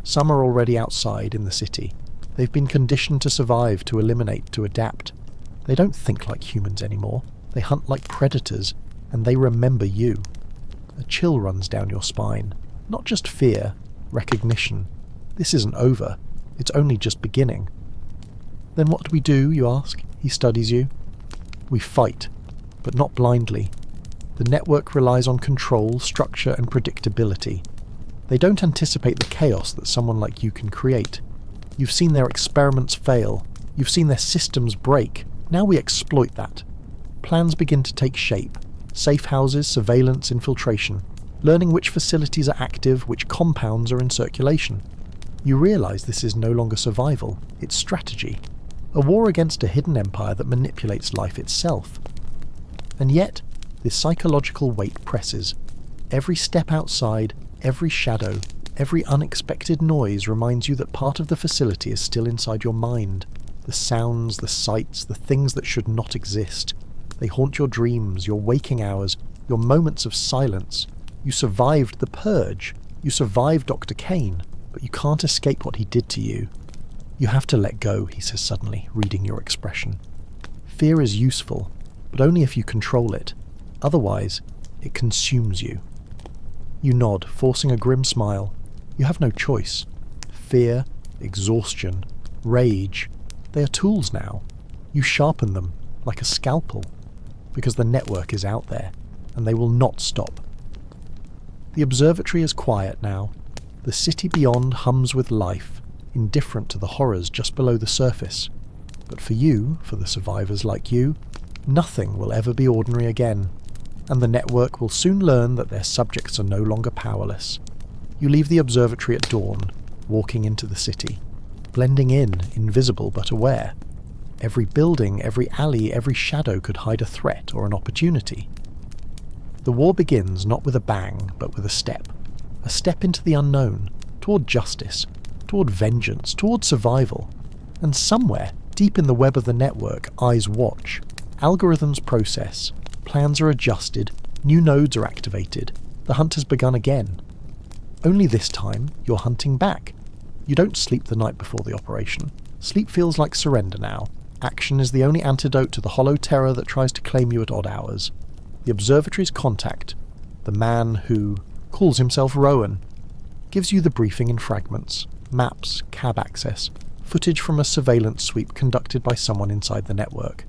Some are already outside in the city. They've been conditioned to survive, to eliminate, to adapt. They don't think like humans anymore. They hunt like predators, and they remember you. A chill runs down your spine. Not just fear, recognition. This isn't over. It's only just beginning. Then what do we do, you ask? He studies you. We fight, but not blindly. The network relies on control, structure, and predictability. They don't anticipate the chaos that someone like you can create. You've seen their experiments fail. You've seen their systems break. Now we exploit that. Plans begin to take shape. Safe houses, surveillance, infiltration. Learning which facilities are active, which compounds are in circulation. You realise this is no longer survival, it's strategy. A war against a hidden empire that manipulates life itself. And yet, this psychological weight presses. Every step outside, every shadow, every unexpected noise reminds you that part of the facility is still inside your mind. The sounds, the sights, the things that should not exist. They haunt your dreams, your waking hours, your moments of silence. You survived the purge. You survived Dr. Kane, but you can't escape what he did to you. You have to let go, he says suddenly, reading your expression. Fear is useful, but only if you control it. Otherwise, it consumes you. You nod, forcing a grim smile. You have no choice. Fear, exhaustion, rage, they are tools now. You sharpen them, like a scalpel, because the network is out there, and they will not stop. The observatory is quiet now. The city beyond hums with life, indifferent to the horrors just below the surface. But for you, for the survivors like you, nothing will ever be ordinary again, and the network will soon learn that their subjects are no longer powerless. You leave the observatory at dawn, walking into the city, blending in, invisible but aware. Every building, every alley, every shadow could hide a threat or an opportunity. The war begins not with a bang, but with a step into the unknown, toward justice, toward vengeance, toward survival. And somewhere, deep in the web of the network, eyes watch. Algorithms process, plans are adjusted, new nodes are activated, the hunt has begun again. Only this time, you're hunting back. You don't sleep the night before the operation. Sleep feels like surrender now. Action is the only antidote to the hollow terror that tries to claim you at odd hours. The observatory's contact, the man who calls himself Rowan, gives you the briefing in fragments, maps, cab access, footage from a surveillance sweep conducted by someone inside the network.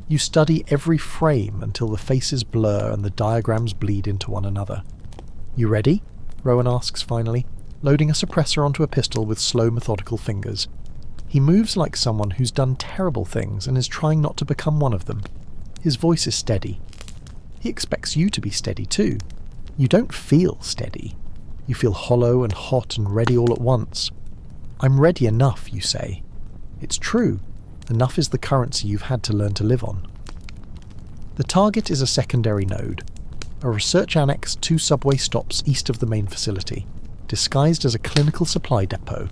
You study every frame until the faces blur and the diagrams bleed into one another. You ready? Rowan asks finally, loading a suppressor onto a pistol with slow, methodical fingers. He moves like someone who's done terrible things and is trying not to become one of them. His voice is steady. He expects you to be steady too. You don't feel steady. You feel hollow and hot and ready all at once. I'm ready enough, you say. It's true. Enough is the currency you've had to learn to live on. The target is a secondary node, a research annex 2 subway stops east of the main facility, disguised as a clinical supply depot.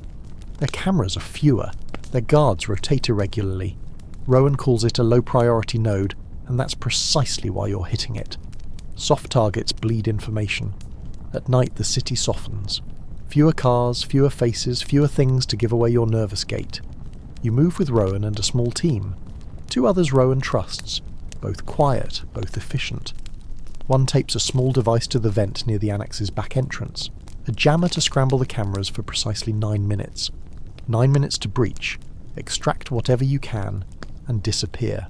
Their cameras are fewer, their guards rotate irregularly. Rowan calls it a low-priority node, and that's precisely why you're hitting it. Soft targets bleed information. At night the city softens. Fewer cars, fewer faces, fewer things to give away your nervous gait. You move with Rowan and a small team. 2 others Rowan trusts, both quiet, both efficient. One tapes a small device to the vent near the annex's back entrance, a jammer to scramble the cameras for precisely 9 minutes. 9 minutes to breach, extract whatever you can, and disappear.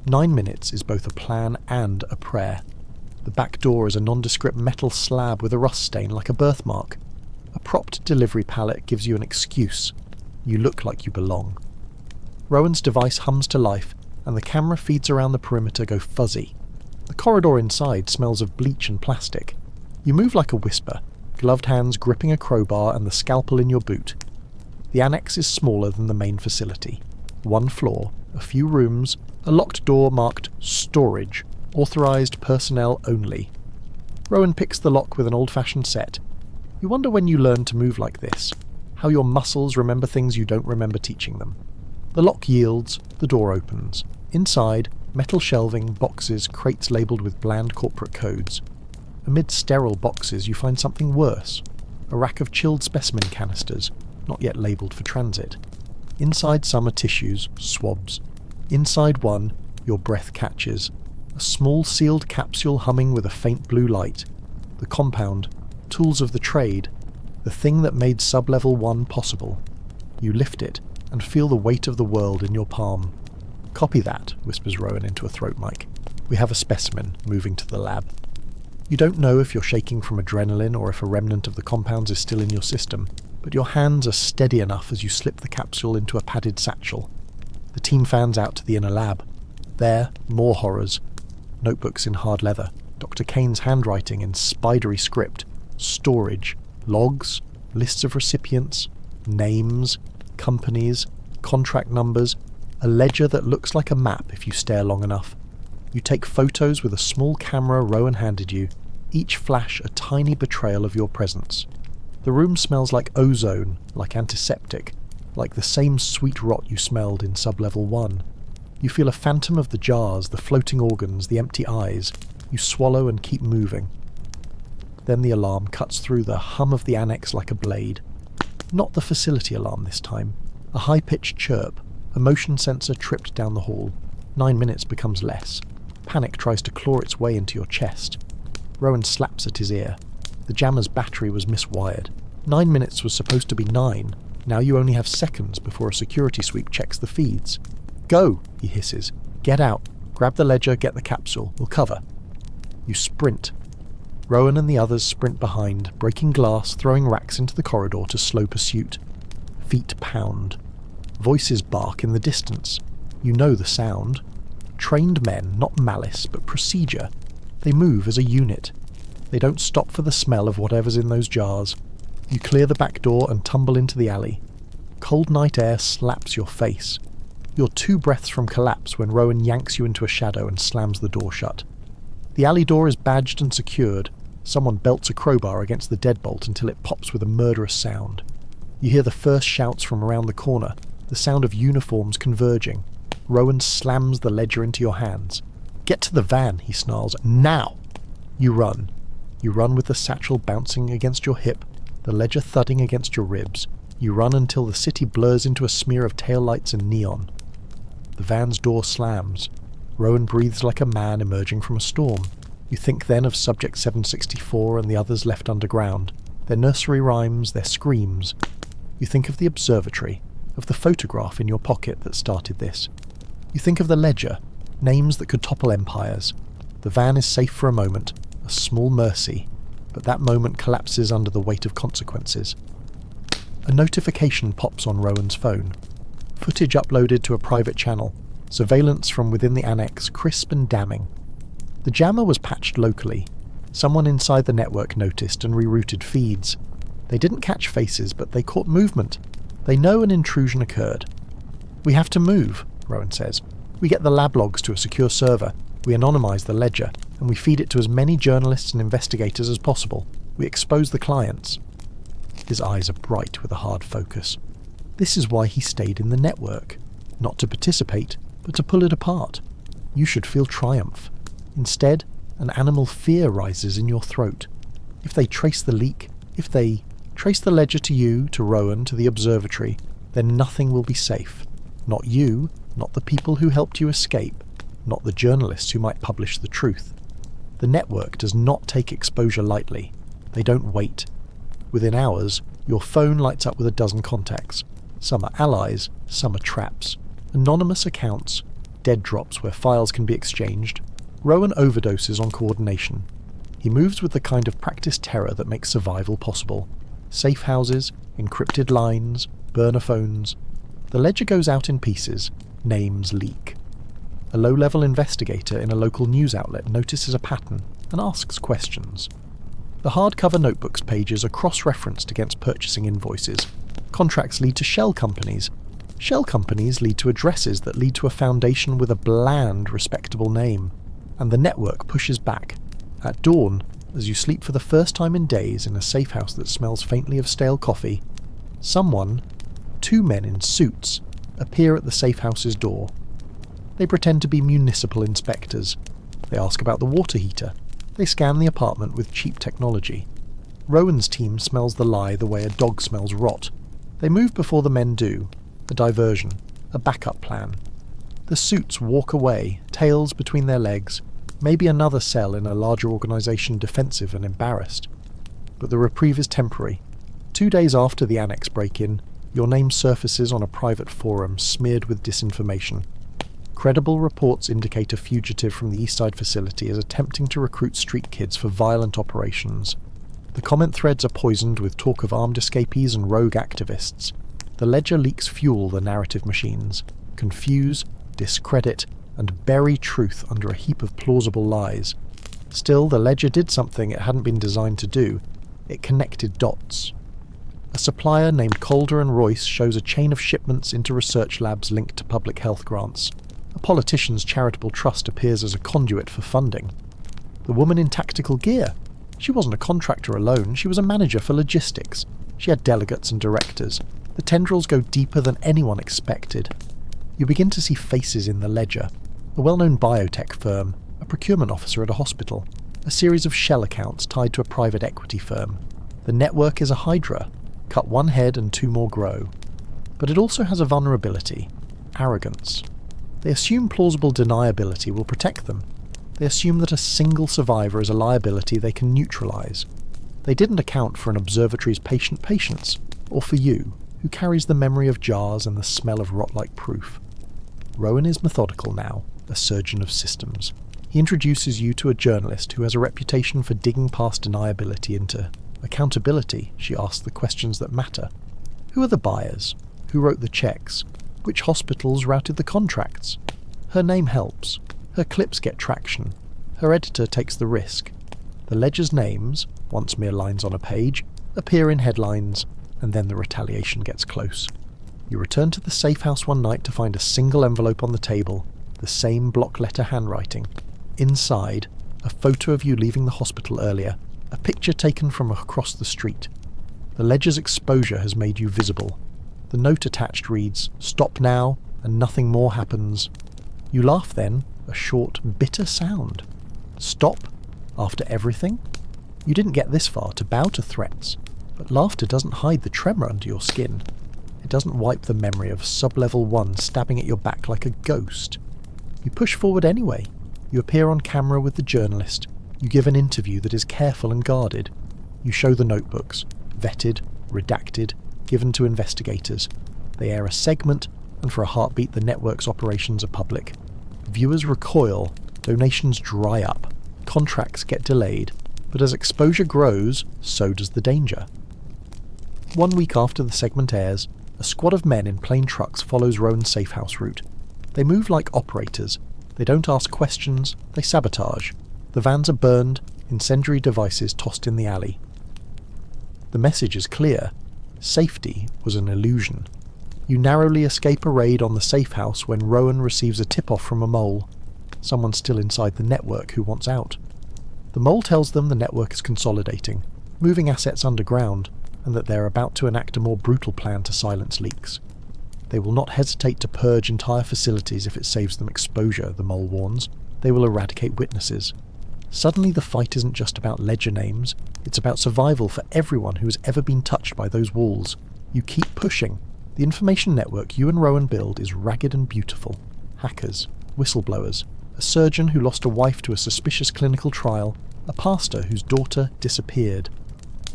9 minutes is both a plan and a prayer. The back door is a nondescript metal slab with a rust stain like a birthmark. A propped delivery pallet gives you an excuse. You look like you belong. Rowan's device hums to life, and the camera feeds around the perimeter go fuzzy. The corridor inside smells of bleach and plastic. You move like a whisper, gloved hands gripping a crowbar and the scalpel in your boot. The annex is smaller than the main facility. 1 floor, a few rooms, a locked door marked Storage, authorized personnel only. Rowan picks the lock with an old-fashioned set. You wonder when you learn to move like this, how your muscles remember things you don't remember teaching them. The lock yields, the door opens. Inside, metal shelving, boxes, crates labelled with bland corporate codes. Amid sterile boxes you find something worse, a rack of chilled specimen canisters, not yet labelled for transit. Inside some are tissues, swabs. Inside one, your breath catches. A small sealed capsule humming with a faint blue light. The compound, tools of the trade, the thing that made Sub-Level 1 possible. You lift it, and feel the weight of the world in your palm. "Copy that," whispers Rowan into a throat mic. "We have a specimen moving to the lab." You don't know if you're shaking from adrenaline or if a remnant of the compounds is still in your system, but your hands are steady enough as you slip the capsule into a padded satchel. The team fans out to the inner lab. There, more horrors. Notebooks in hard leather, Dr. Kane's handwriting in spidery script, storage, logs, lists of recipients, names, companies, contract numbers, a ledger that looks like a map if you stare long enough. You take photos with a small camera Rowan handed you, each flash a tiny betrayal of your presence. The room smells like ozone, like antiseptic, like the same sweet rot you smelled in Sub-Level 1. You feel a phantom of the jars, the floating organs, the empty eyes. You swallow and keep moving. Then the alarm cuts through the hum of the annex like a blade. Not the facility alarm this time. A high-pitched chirp, a motion sensor tripped down the hall. 9 minutes becomes less. Panic tries to claw its way into your chest. Rowan slaps at his ear. The jammer's battery was miswired. 9 minutes was supposed to be 9. Now you only have seconds before a security sweep checks the feeds. "Go," he hisses. "Get out. Grab the ledger, get the capsule. We'll cover." You sprint. Rowan and the others sprint behind, breaking glass, throwing racks into the corridor to slow pursuit. Feet pound. Voices bark in the distance. You know the sound. Trained men, not malice, but procedure. They move as a unit. They don't stop for the smell of whatever's in those jars. You clear the back door and tumble into the alley. Cold night air slaps your face. You're 2 breaths from collapse when Rowan yanks you into a shadow and slams the door shut. The alley door is badged and secured. Someone belts a crowbar against the deadbolt until it pops with a murderous sound. You hear the first shouts from around the corner, the sound of uniforms converging. Rowan slams the ledger into your hands. "Get to the van," he snarls. "Now!" You run. You run with the satchel bouncing against your hip, the ledger thudding against your ribs. You run until the city blurs into a smear of taillights and neon. The van's door slams. Rowan breathes like a man emerging from a storm. You think then of Subject 764 and the others left underground, their nursery rhymes, their screams. You think of the observatory, of the photograph in your pocket that started this. You think of the ledger, names that could topple empires. The van is safe for a moment, a small mercy, but that moment collapses under the weight of consequences. A notification pops on Rowan's phone. Footage uploaded to a private channel. Surveillance from within the annex, crisp and damning. The jammer was patched locally. Someone inside the network noticed and rerouted feeds. They didn't catch faces, but they caught movement. They know an intrusion occurred. "We have to move," Rowan says. "We get the lab logs to a secure server. We anonymise the ledger, and we feed it to as many journalists and investigators as possible. We expose the clients." His eyes are bright with a hard focus. This is why he stayed in the network. Not to participate, but to pull it apart. You should feel triumph. Instead, an animal fear rises in your throat. If they trace the leak, if they trace the ledger to you, to Rowan, to the observatory, then nothing will be safe. Not you, not the people who helped you escape, not the journalists who might publish the truth. The network does not take exposure lightly. They don't wait. Within hours, your phone lights up with a dozen contacts. Some are allies, some are traps. Anonymous accounts, dead drops where files can be exchanged. Rowan overdoses on coordination. He moves with the kind of practiced terror that makes survival possible. Safe houses, encrypted lines, burner phones. The ledger goes out in pieces. Names leak. A low-level investigator in a local news outlet notices a pattern and asks questions. The hardcover notebooks pages are cross-referenced against purchasing invoices. Contracts lead to shell companies. Shell companies lead to addresses that lead to a foundation with a bland, respectable name. And the network pushes back. At dawn, as you sleep for the first time in days in a safe house that smells faintly of stale coffee, two men in suits, appear at the safe house's door. They pretend to be municipal inspectors. They ask about the water heater. They scan the apartment with cheap technology. Rowan's team smells the lie the way a dog smells rot. They move before the men do. A diversion. A backup plan. The suits walk away, tails between their legs, maybe another cell in a larger organisation defensive and embarrassed. But the reprieve is temporary. 2 days after the annex break-in, your name surfaces on a private forum smeared with disinformation. Credible reports indicate a fugitive from the Eastside facility is attempting to recruit street kids for violent operations. The comment threads are poisoned with talk of armed escapees and rogue activists. The ledger leaks fuel the narrative machines, confuse, discredit, and bury truth under a heap of plausible lies. Still, the ledger did something it hadn't been designed to do. It connected dots. A supplier named Calder and Royce shows a chain of shipments into research labs linked to public health grants. A politician's charitable trust appears as a conduit for funding. The woman in tactical gear. She wasn't a contractor alone, she was a manager for logistics. She had delegates and directors. The tendrils go deeper than anyone expected. You begin to see faces in the ledger. A well-known biotech firm, a procurement officer at a hospital, a series of shell accounts tied to a private equity firm. The network is a hydra. Cut one head and 2 more grow. But it also has a vulnerability. Arrogance. They assume plausible deniability will protect them. They assume that a single survivor is a liability they can neutralise. They didn't account for an observatory's patient patience, or for you, who carries the memory of jars and the smell of rot-like proof. Rowan is methodical now, a surgeon of systems. He introduces you to a journalist who has a reputation for digging past deniability into accountability. She asks the questions that matter. Who are the buyers? Who wrote the checks? Which hospitals routed the contracts? Her name helps. Her clips get traction. Her editor takes the risk. The ledger's names, once mere lines on a page, appear in headlines, and then the retaliation gets close. You return to the safe house one night to find a single envelope on the table, the same block letter handwriting. Inside, a photo of you leaving the hospital earlier, a picture taken from across the street. The ledger's exposure has made you visible. The note attached reads, "Stop now, and nothing more happens." You laugh then, a short, bitter sound. Stop? After everything? You didn't get this far to bow to threats, but laughter doesn't hide the tremor under your skin. It doesn't wipe the memory of Sub-Level 1 stabbing at your back like a ghost. You push forward anyway. You appear on camera with the journalist. You give an interview that is careful and guarded. You show the notebooks, vetted, redacted, given to investigators. They air a segment, and for a heartbeat the network's operations are public. Viewers recoil, donations dry up, contracts get delayed, but as exposure grows, so does the danger. 1 week after the segment airs, a squad of men in plain trucks follows Rowan's safe house route. They move like operators. They don't ask questions, they sabotage. The vans are burned, incendiary devices tossed in the alley. The message is clear. Safety was an illusion. You narrowly escape a raid on the safe house when Rowan receives a tip-off from a mole. Someone still inside the network who wants out. The mole tells them the network is consolidating, moving assets underground, and that they're about to enact a more brutal plan to silence leaks. They will not hesitate to purge entire facilities if it saves them exposure, the mole warns. They will eradicate witnesses. Suddenly the fight isn't just about ledger names, it's about survival for everyone who has ever been touched by those walls. You keep pushing. The information network you and Rowan build is ragged and beautiful. Hackers, whistleblowers, a surgeon who lost a wife to a suspicious clinical trial, a pastor whose daughter disappeared.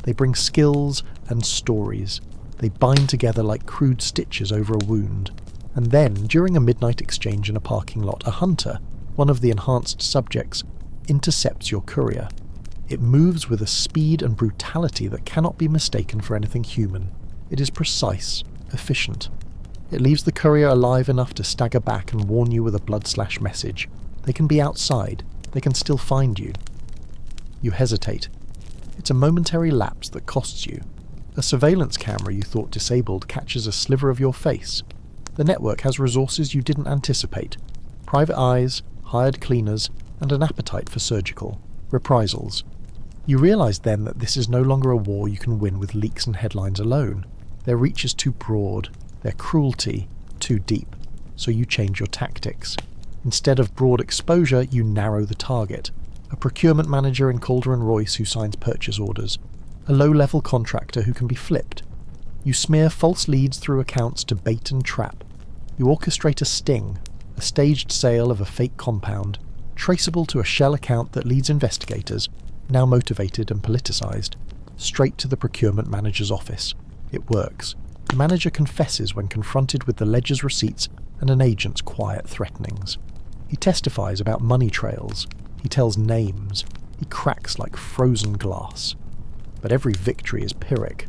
They bring skills and stories. They bind together like crude stitches over a wound. And then, during a midnight exchange in a parking lot, a hunter, one of the enhanced subjects, intercepts your courier. It moves with a speed and brutality that cannot be mistaken for anything human. It is precise, efficient. It leaves the courier alive enough to stagger back and warn you with a blood-slash message. They can be outside. They can still find you. You hesitate. It's a momentary lapse that costs you. A surveillance camera you thought disabled catches a sliver of your face. The network has resources you didn't anticipate. Private eyes, hired cleaners, and an appetite for surgical reprisals. You realise then that this is no longer a war you can win with leaks and headlines alone. Their reach is too broad, their cruelty too deep, so you change your tactics. Instead of broad exposure, you narrow the target. A procurement manager in Calder & Royce who signs purchase orders. A low-level contractor who can be flipped. You smear false leads through accounts to bait and trap. You orchestrate a sting, a staged sale of a fake compound, traceable to a shell account that leads investigators, now motivated and politicised, straight to the procurement manager's office. It works. The manager confesses when confronted with the ledger's receipts and an agent's quiet threatenings. He testifies about money trails. He tells names. He cracks like frozen glass. But every victory is Pyrrhic.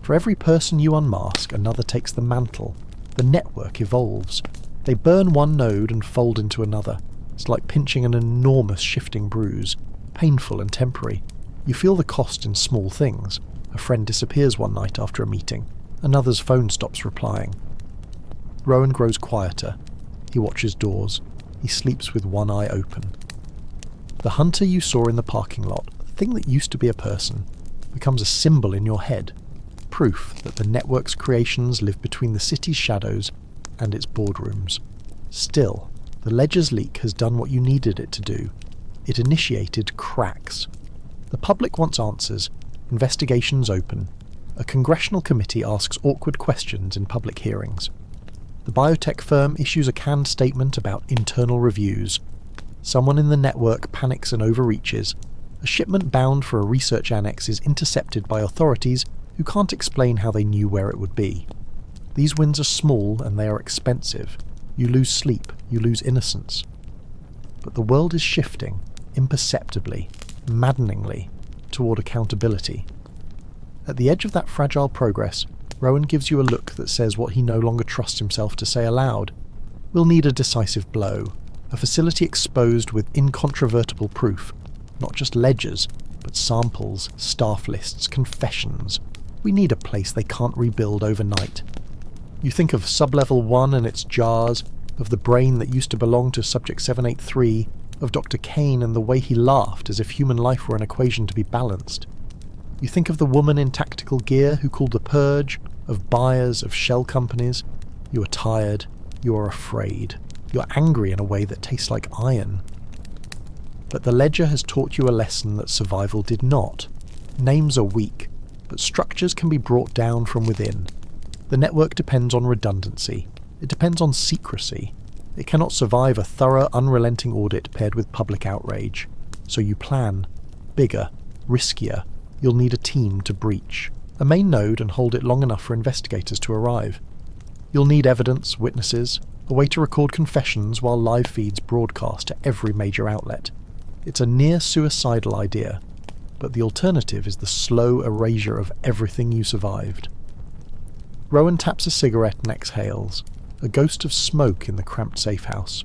For every person you unmask, another takes the mantle. The network evolves. They burn one node and fold into another. It's like pinching an enormous shifting bruise, painful and temporary. You feel the cost in small things. A friend disappears one night after a meeting. Another's phone stops replying. Rowan grows quieter. He watches doors. He sleeps with one eye open. The hunter you saw in the parking lot, the thing that used to be a person, becomes a symbol in your head. Proof that the network's creations live between the city's shadows and its boardrooms. Still, the ledger's leak has done what you needed it to do. It initiated cracks. The public wants answers. Investigations open. A congressional committee asks awkward questions in public hearings. The biotech firm issues a canned statement about internal reviews. Someone in the network panics and overreaches. A shipment bound for a research annex is intercepted by authorities who can't explain how they knew where it would be. These wins are small and they are expensive. You lose sleep, you lose innocence. But the world is shifting, imperceptibly, maddeningly, toward accountability. At the edge of that fragile progress, Rowan gives you a look that says what he no longer trusts himself to say aloud. We'll need a decisive blow, a facility exposed with incontrovertible proof, not just ledgers, but samples, staff lists, confessions. We need a place they can't rebuild overnight. You think of Sublevel 1 and its jars, of the brain that used to belong to Subject 783, of Dr. Kane and the way he laughed as if human life were an equation to be balanced. You think of the woman in tactical gear who called the purge, of buyers, of shell companies. You are tired. You are afraid. You're angry in a way that tastes like iron. But the ledger has taught you a lesson that survival did not. Names are weak, but structures can be brought down from within. The network depends on redundancy. It depends on secrecy. It cannot survive a thorough, unrelenting audit paired with public outrage. So you plan. Bigger. Riskier. You'll need a team to breach. A main node and hold it long enough for investigators to arrive. You'll need evidence, witnesses, a way to record confessions while live feeds broadcast to every major outlet. It's a near-suicidal idea, but the alternative is the slow erasure of everything you survived. Rowan taps a cigarette and exhales, a ghost of smoke in the cramped safe house.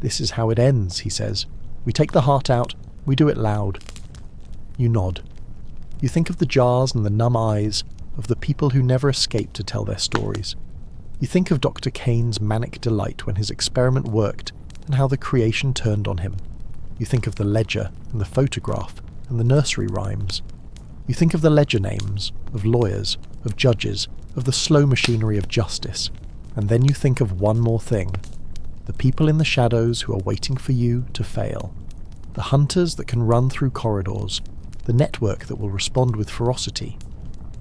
This is how it ends, he says. We take the heart out, we do it loud. You nod. You think of the jars and the numb eyes, of the people who never escape to tell their stories. You think of Dr. Kane's manic delight when his experiment worked and how the creation turned on him. You think of the ledger and the photograph and the nursery rhymes. You think of the ledger names, of lawyers, of judges, of the slow machinery of justice. And then you think of one more thing. The people in the shadows who are waiting for you to fail. The hunters that can run through corridors. The network that will respond with ferocity.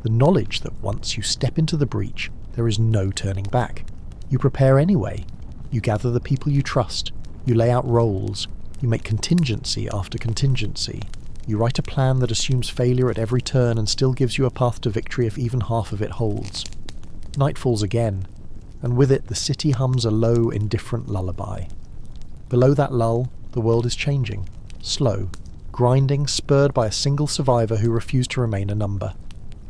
The knowledge that once you step into the breach, there is no turning back. You prepare anyway. You gather the people you trust. You lay out roles. You make contingency after contingency. You write a plan that assumes failure at every turn and still gives you a path to victory if even half of it holds. Night falls again, and with it the city hums a low, indifferent lullaby. Below that lull, the world is changing. Slow. Grinding, spurred by a single survivor who refused to remain a number.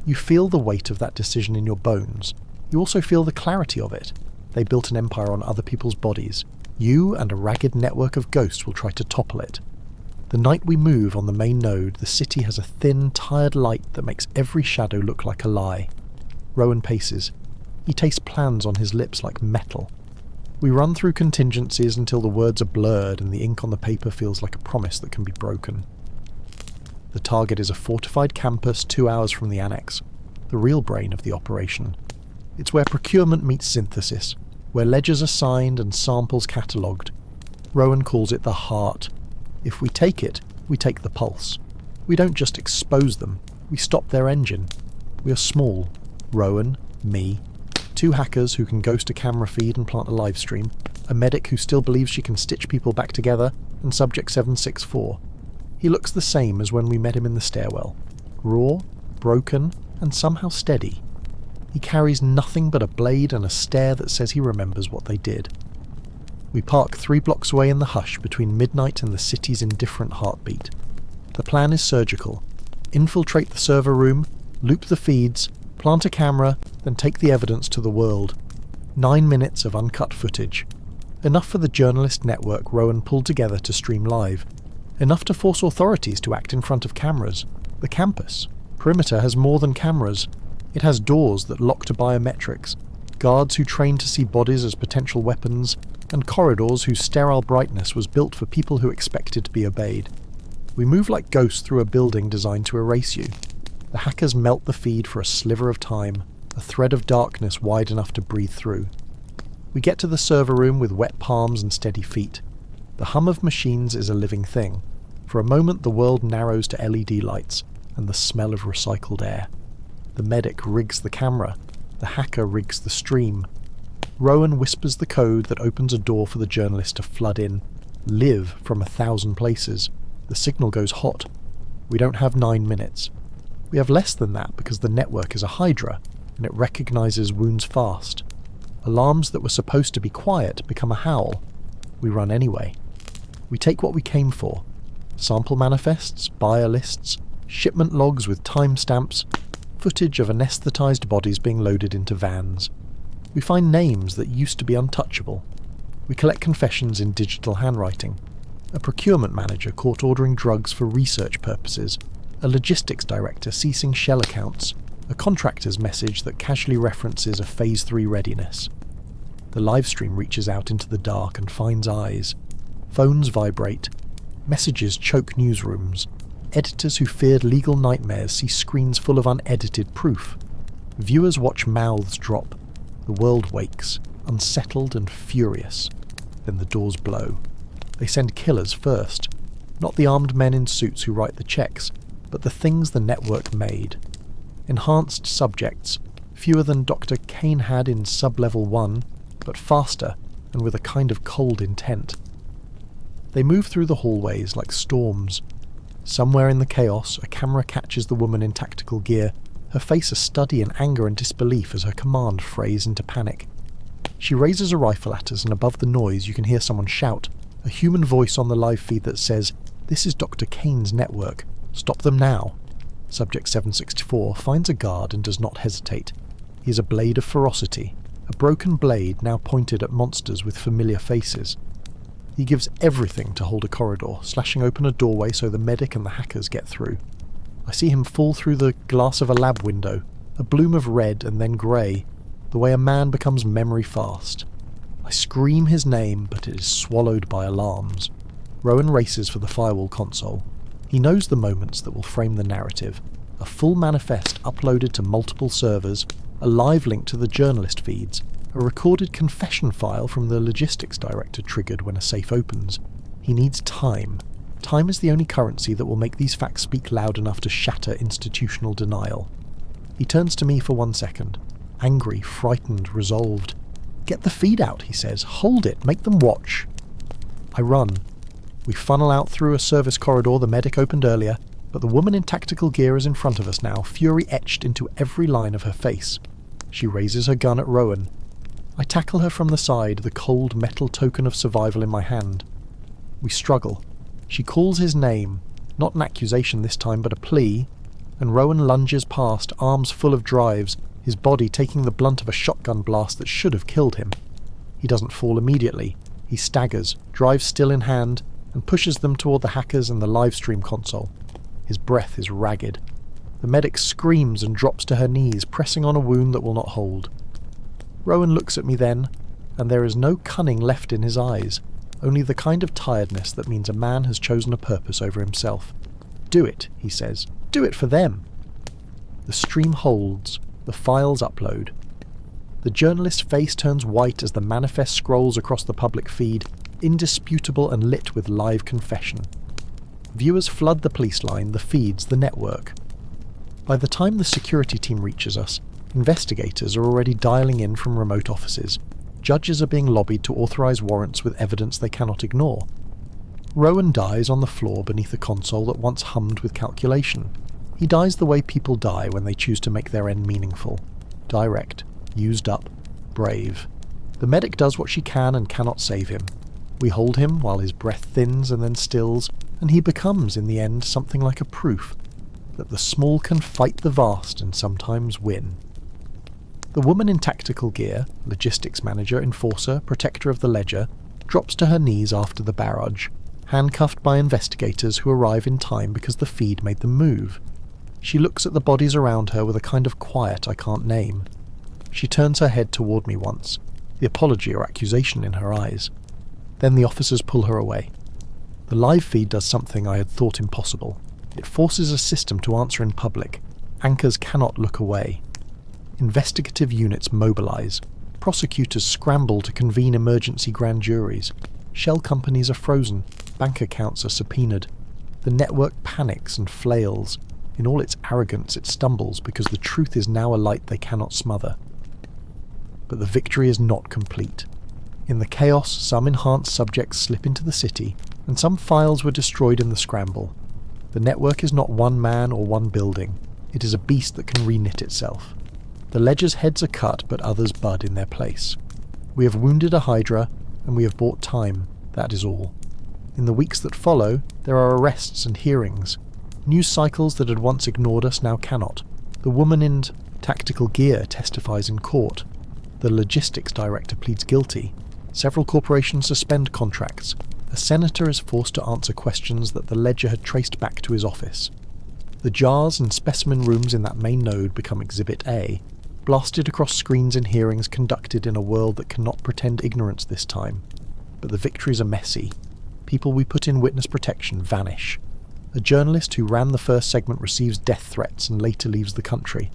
You feel the weight of that decision in your bones. You also feel the clarity of it. They built an empire on other people's bodies. You and a ragged network of ghosts will try to topple it. The night we move on the main node, the city has a thin, tired light that makes every shadow look like a lie. Rowan paces. He tastes plans on his lips like metal. We run through contingencies until the words are blurred and the ink on the paper feels like a promise that can be broken. The target is a fortified campus 2 hours from the annex, the real brain of the operation. It's where procurement meets synthesis, where ledgers are signed and samples catalogued. Rowan calls it the heart. If we take it, we take the pulse. We don't just expose them, we stop their engine. We are small. Rowan, me, 2 hackers who can ghost a camera feed and plant a live stream, a medic who still believes she can stitch people back together, and Subject 764. He looks the same as when we met him in the stairwell. Raw, broken, and somehow steady. He carries nothing but a blade and a stare that says he remembers what they did. We park 3 blocks away in the hush between midnight and the city's indifferent heartbeat. The plan is surgical. Infiltrate the server room, loop the feeds, plant a camera, then take the evidence to the world. 9 minutes of uncut footage. Enough for the journalist network Rowan pulled together to stream live. Enough to force authorities to act in front of cameras. The campus. Perimeter has more than cameras. It has doors that lock to biometrics, guards who train to see bodies as potential weapons, and corridors whose sterile brightness was built for people who expected to be obeyed. We move like ghosts through a building designed to erase you. The hackers melt the feed for a sliver of time, a thread of darkness wide enough to breathe through. We get to the server room with wet palms and steady feet. The hum of machines is a living thing. For a moment the world narrows to LED lights, and the smell of recycled air. The medic rigs the camera. The hacker rigs the stream. Rowan whispers the code that opens a door for the journalist to flood in, live from 1,000 places. The signal goes hot. We don't have 9 minutes. We have less than that because the network is a hydra, and it recognizes wounds fast. Alarms that were supposed to be quiet become a howl. We run anyway. We take what we came for. Sample manifests, buyer lists, shipment logs with timestamps, footage of anaesthetized bodies being loaded into vans. We find names that used to be untouchable. We collect confessions in digital handwriting. A procurement manager caught ordering drugs for research purposes, a logistics director ceasing shell accounts, a contractor's message that casually references a Phase 3 readiness. The livestream reaches out into the dark and finds eyes. Phones vibrate. Messages choke newsrooms. Editors who feared legal nightmares see screens full of unedited proof. Viewers watch mouths drop. The world wakes, unsettled and furious. Then the doors blow. They send killers first. Not the armed men in suits who write the checks, but the things the network made. Enhanced subjects, fewer than Dr. Kane had in Sub-Level 1, but faster and with a kind of cold intent. They move through the hallways like storms. Somewhere in the chaos, a camera catches the woman in tactical gear, her face a study in anger and disbelief as her command frays into panic. She raises a rifle at us, and above the noise you can hear someone shout, a human voice on the live feed that says, "This is Dr. Kane's network. Stop them now." Subject 764 finds a guard and does not hesitate. He is a blade of ferocity, a broken blade now pointed at monsters with familiar faces. He gives everything to hold a corridor, slashing open a doorway so the medic and the hackers get through. I see him fall through the glass of a lab window, a bloom of red and then grey, the way a man becomes memory fast. I scream his name, but it is swallowed by alarms. Rowan races for the firewall console. He knows the moments that will frame the narrative. A full manifest uploaded to multiple servers, a live link to the journalist feeds, a recorded confession file from the logistics director triggered when a safe opens. He needs time. Time is the only currency that will make these facts speak loud enough to shatter institutional denial. He turns to me for 1 second. Angry, frightened, resolved. "Get the feed out," he says. "Hold it. Make them watch." I run. We funnel out through a service corridor the medic opened earlier, but the woman in tactical gear is in front of us now, fury etched into every line of her face. She raises her gun at Rowan. I tackle her from the side, the cold metal token of survival in my hand. We struggle. She calls his name, not an accusation this time, but a plea, and Rowan lunges past, arms full of drives, his body taking the blunt of a shotgun blast that should have killed him. He doesn't fall immediately. He staggers, drives still in hand, and pushes them toward the hackers and the livestream console. His breath is ragged. The medic screams and drops to her knees, pressing on a wound that will not hold. Rowan looks at me then, and there is no cunning left in his eyes, only the kind of tiredness that means a man has chosen a purpose over himself. Do it, he says. Do it for them. The stream holds. The files upload. The journalist's face turns white as the manifest scrolls across the public feed, indisputable and lit with live confession. Viewers flood the police line, the feeds, the network. By the time the security team reaches us, investigators are already dialing in from remote offices. Judges are being lobbied to authorise warrants with evidence they cannot ignore. Rowan dies on the floor beneath a console that once hummed with calculation. He dies the way people die when they choose to make their end meaningful. Direct, used up, brave. The medic does what she can and cannot save him. We hold him while his breath thins and then stills, and he becomes, in the end, something like a proof that the small can fight the vast and sometimes win. The woman in tactical gear, logistics manager, enforcer, protector of the ledger, drops to her knees after the barrage, handcuffed by investigators who arrive in time because the feed made them move. She looks at the bodies around her with a kind of quiet I can't name. She turns her head toward me once, the apology or accusation in her eyes. Then the officers pull her away. The live feed does something I had thought impossible. It forces a system to answer in public. Anchors cannot look away. Investigative units mobilise. Prosecutors scramble to convene emergency grand juries. Shell companies are frozen. Bank accounts are subpoenaed. The network panics and flails. In all its arrogance it stumbles because the truth is now a light they cannot smother. But the victory is not complete. In the chaos, some enhanced subjects slip into the city, and some files were destroyed in the scramble. The network is not one man or one building. It is a beast that can reknit itself. The ledger's heads are cut, but others bud in their place. We have wounded a Hydra, and we have bought time. That is all. In the weeks that follow, there are arrests and hearings. News cycles that had once ignored us now cannot. The woman in tactical gear testifies in court. The logistics director pleads guilty. Several corporations suspend contracts. A senator is forced to answer questions that the ledger had traced back to his office. The jars and specimen rooms in that main node become Exhibit A, blasted across screens in hearings conducted in a world that cannot pretend ignorance this time. But the victories are messy. People we put in witness protection vanish. A journalist who ran the first segment receives death threats and later leaves the country.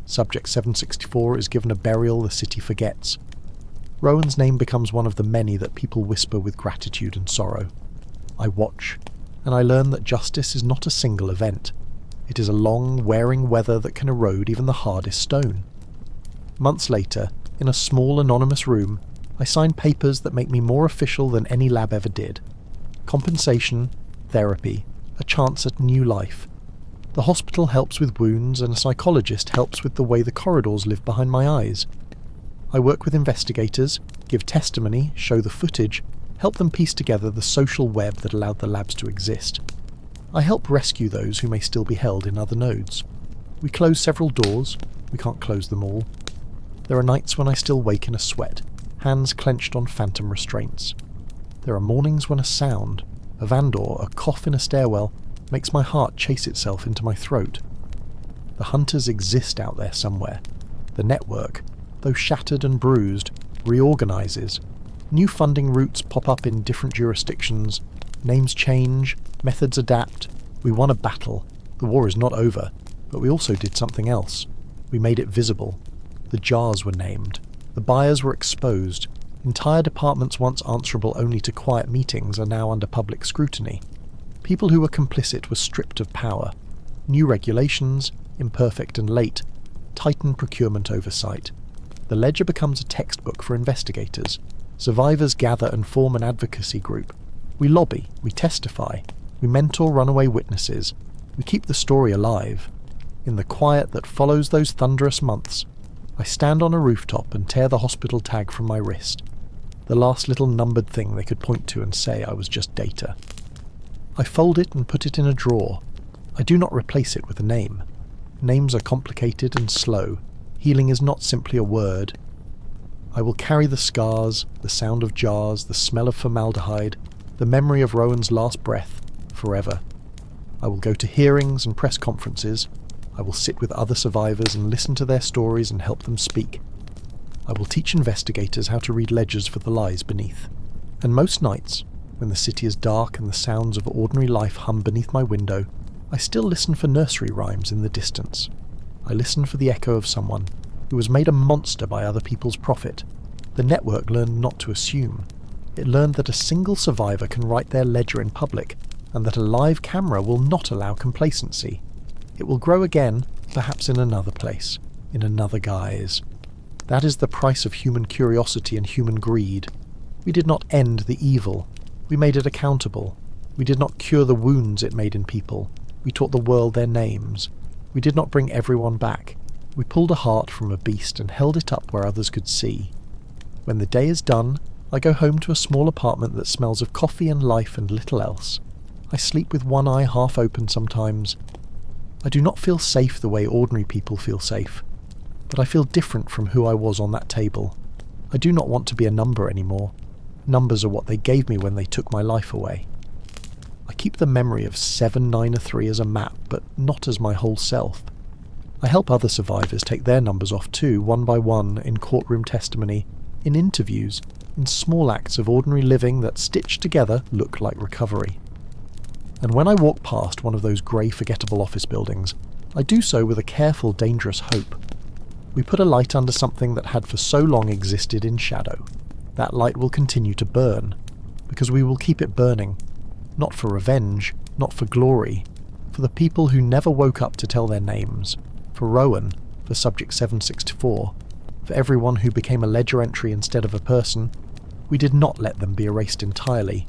Subject 764 is given a burial the city forgets. Rowan's name becomes one of the many that people whisper with gratitude and sorrow. I watch, and I learn that justice is not a single event. It is a long, wearing weather that can erode even the hardest stone. Months later, in a small anonymous room, I sign papers that make me more official than any lab ever did. Compensation, therapy, a chance at new life. The hospital helps with wounds, and a psychologist helps with the way the corridors live behind my eyes. I work with investigators, give testimony, show the footage, help them piece together the social web that allowed the labs to exist. I help rescue those who may still be held in other nodes. We close several doors. We can't close them all. There are nights when I still wake in a sweat, hands clenched on phantom restraints. There are mornings when a sound, a vandor, a cough in a stairwell, makes my heart chase itself into my throat. The hunters exist out there somewhere. The network, though shattered and bruised, reorganises. New funding routes pop up in different jurisdictions. Names change, methods adapt. We won a battle. The war is not over, but we also did something else. We made it visible. The jars were named. The buyers were exposed. Entire departments once answerable only to quiet meetings are now under public scrutiny. People who were complicit were stripped of power. New regulations, imperfect and late, tighten procurement oversight. The ledger becomes a textbook for investigators. Survivors gather and form an advocacy group. We lobby, we testify, we mentor runaway witnesses, we keep the story alive. In the quiet that follows those thunderous months, I stand on a rooftop and tear the hospital tag from my wrist. The last little numbered thing they could point to and say I was just data. I fold it and put it in a drawer. I do not replace it with a name. Names are complicated and slow. Healing is not simply a word. I will carry the scars, the sound of jars, the smell of formaldehyde, the memory of Rowan's last breath, forever. I will go to hearings and press conferences. I will sit with other survivors and listen to their stories and help them speak. I will teach investigators how to read ledgers for the lies beneath. And most nights, when the city is dark and the sounds of ordinary life hum beneath my window, I still listen for nursery rhymes in the distance. I listen for the echo of someone who was made a monster by other people's profit. The network learned not to assume. It learned that a single survivor can write their ledger in public, and that a live camera will not allow complacency. It will grow again, perhaps in another place, in another guise. That is the price of human curiosity and human greed. We did not end the evil. We made it accountable. We did not cure the wounds it made in people. We taught the world their names. We did not bring everyone back. We pulled a heart from a beast and held it up where others could see. When the day is done, I go home to a small apartment that smells of coffee and life and little else. I sleep with one eye half open sometimes. I do not feel safe the way ordinary people feel safe, but I feel different from who I was on that table. I do not want to be a number anymore. Numbers are what they gave me when they took my life away. I keep the memory of 793 as a map, but not as my whole self. I help other survivors take their numbers off too, one by one, in courtroom testimony, in interviews, in small acts of ordinary living that, stitched together, look like recovery. And when I walk past one of those grey forgettable office buildings, I do so with a careful, dangerous hope. We put a light under something that had for so long existed in shadow. That light will continue to burn, because we will keep it burning, not for revenge, not for glory, for the people who never woke up to tell their names, for Rowan, for Subject 764, for everyone who became a ledger entry instead of a person. We did not let them be erased entirely.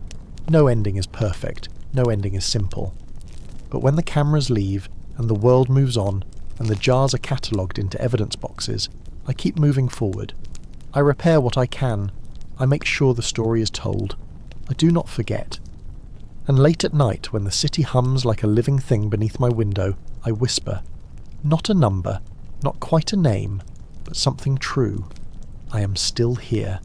No ending is perfect, no ending is simple. But when the cameras leave, and the world moves on, and the jars are catalogued into evidence boxes, I keep moving forward. I repair what I can. I make sure the story is told. I do not forget. And late at night, when the city hums like a living thing beneath my window, I whisper, not a number, not quite a name, but something true. I am still here.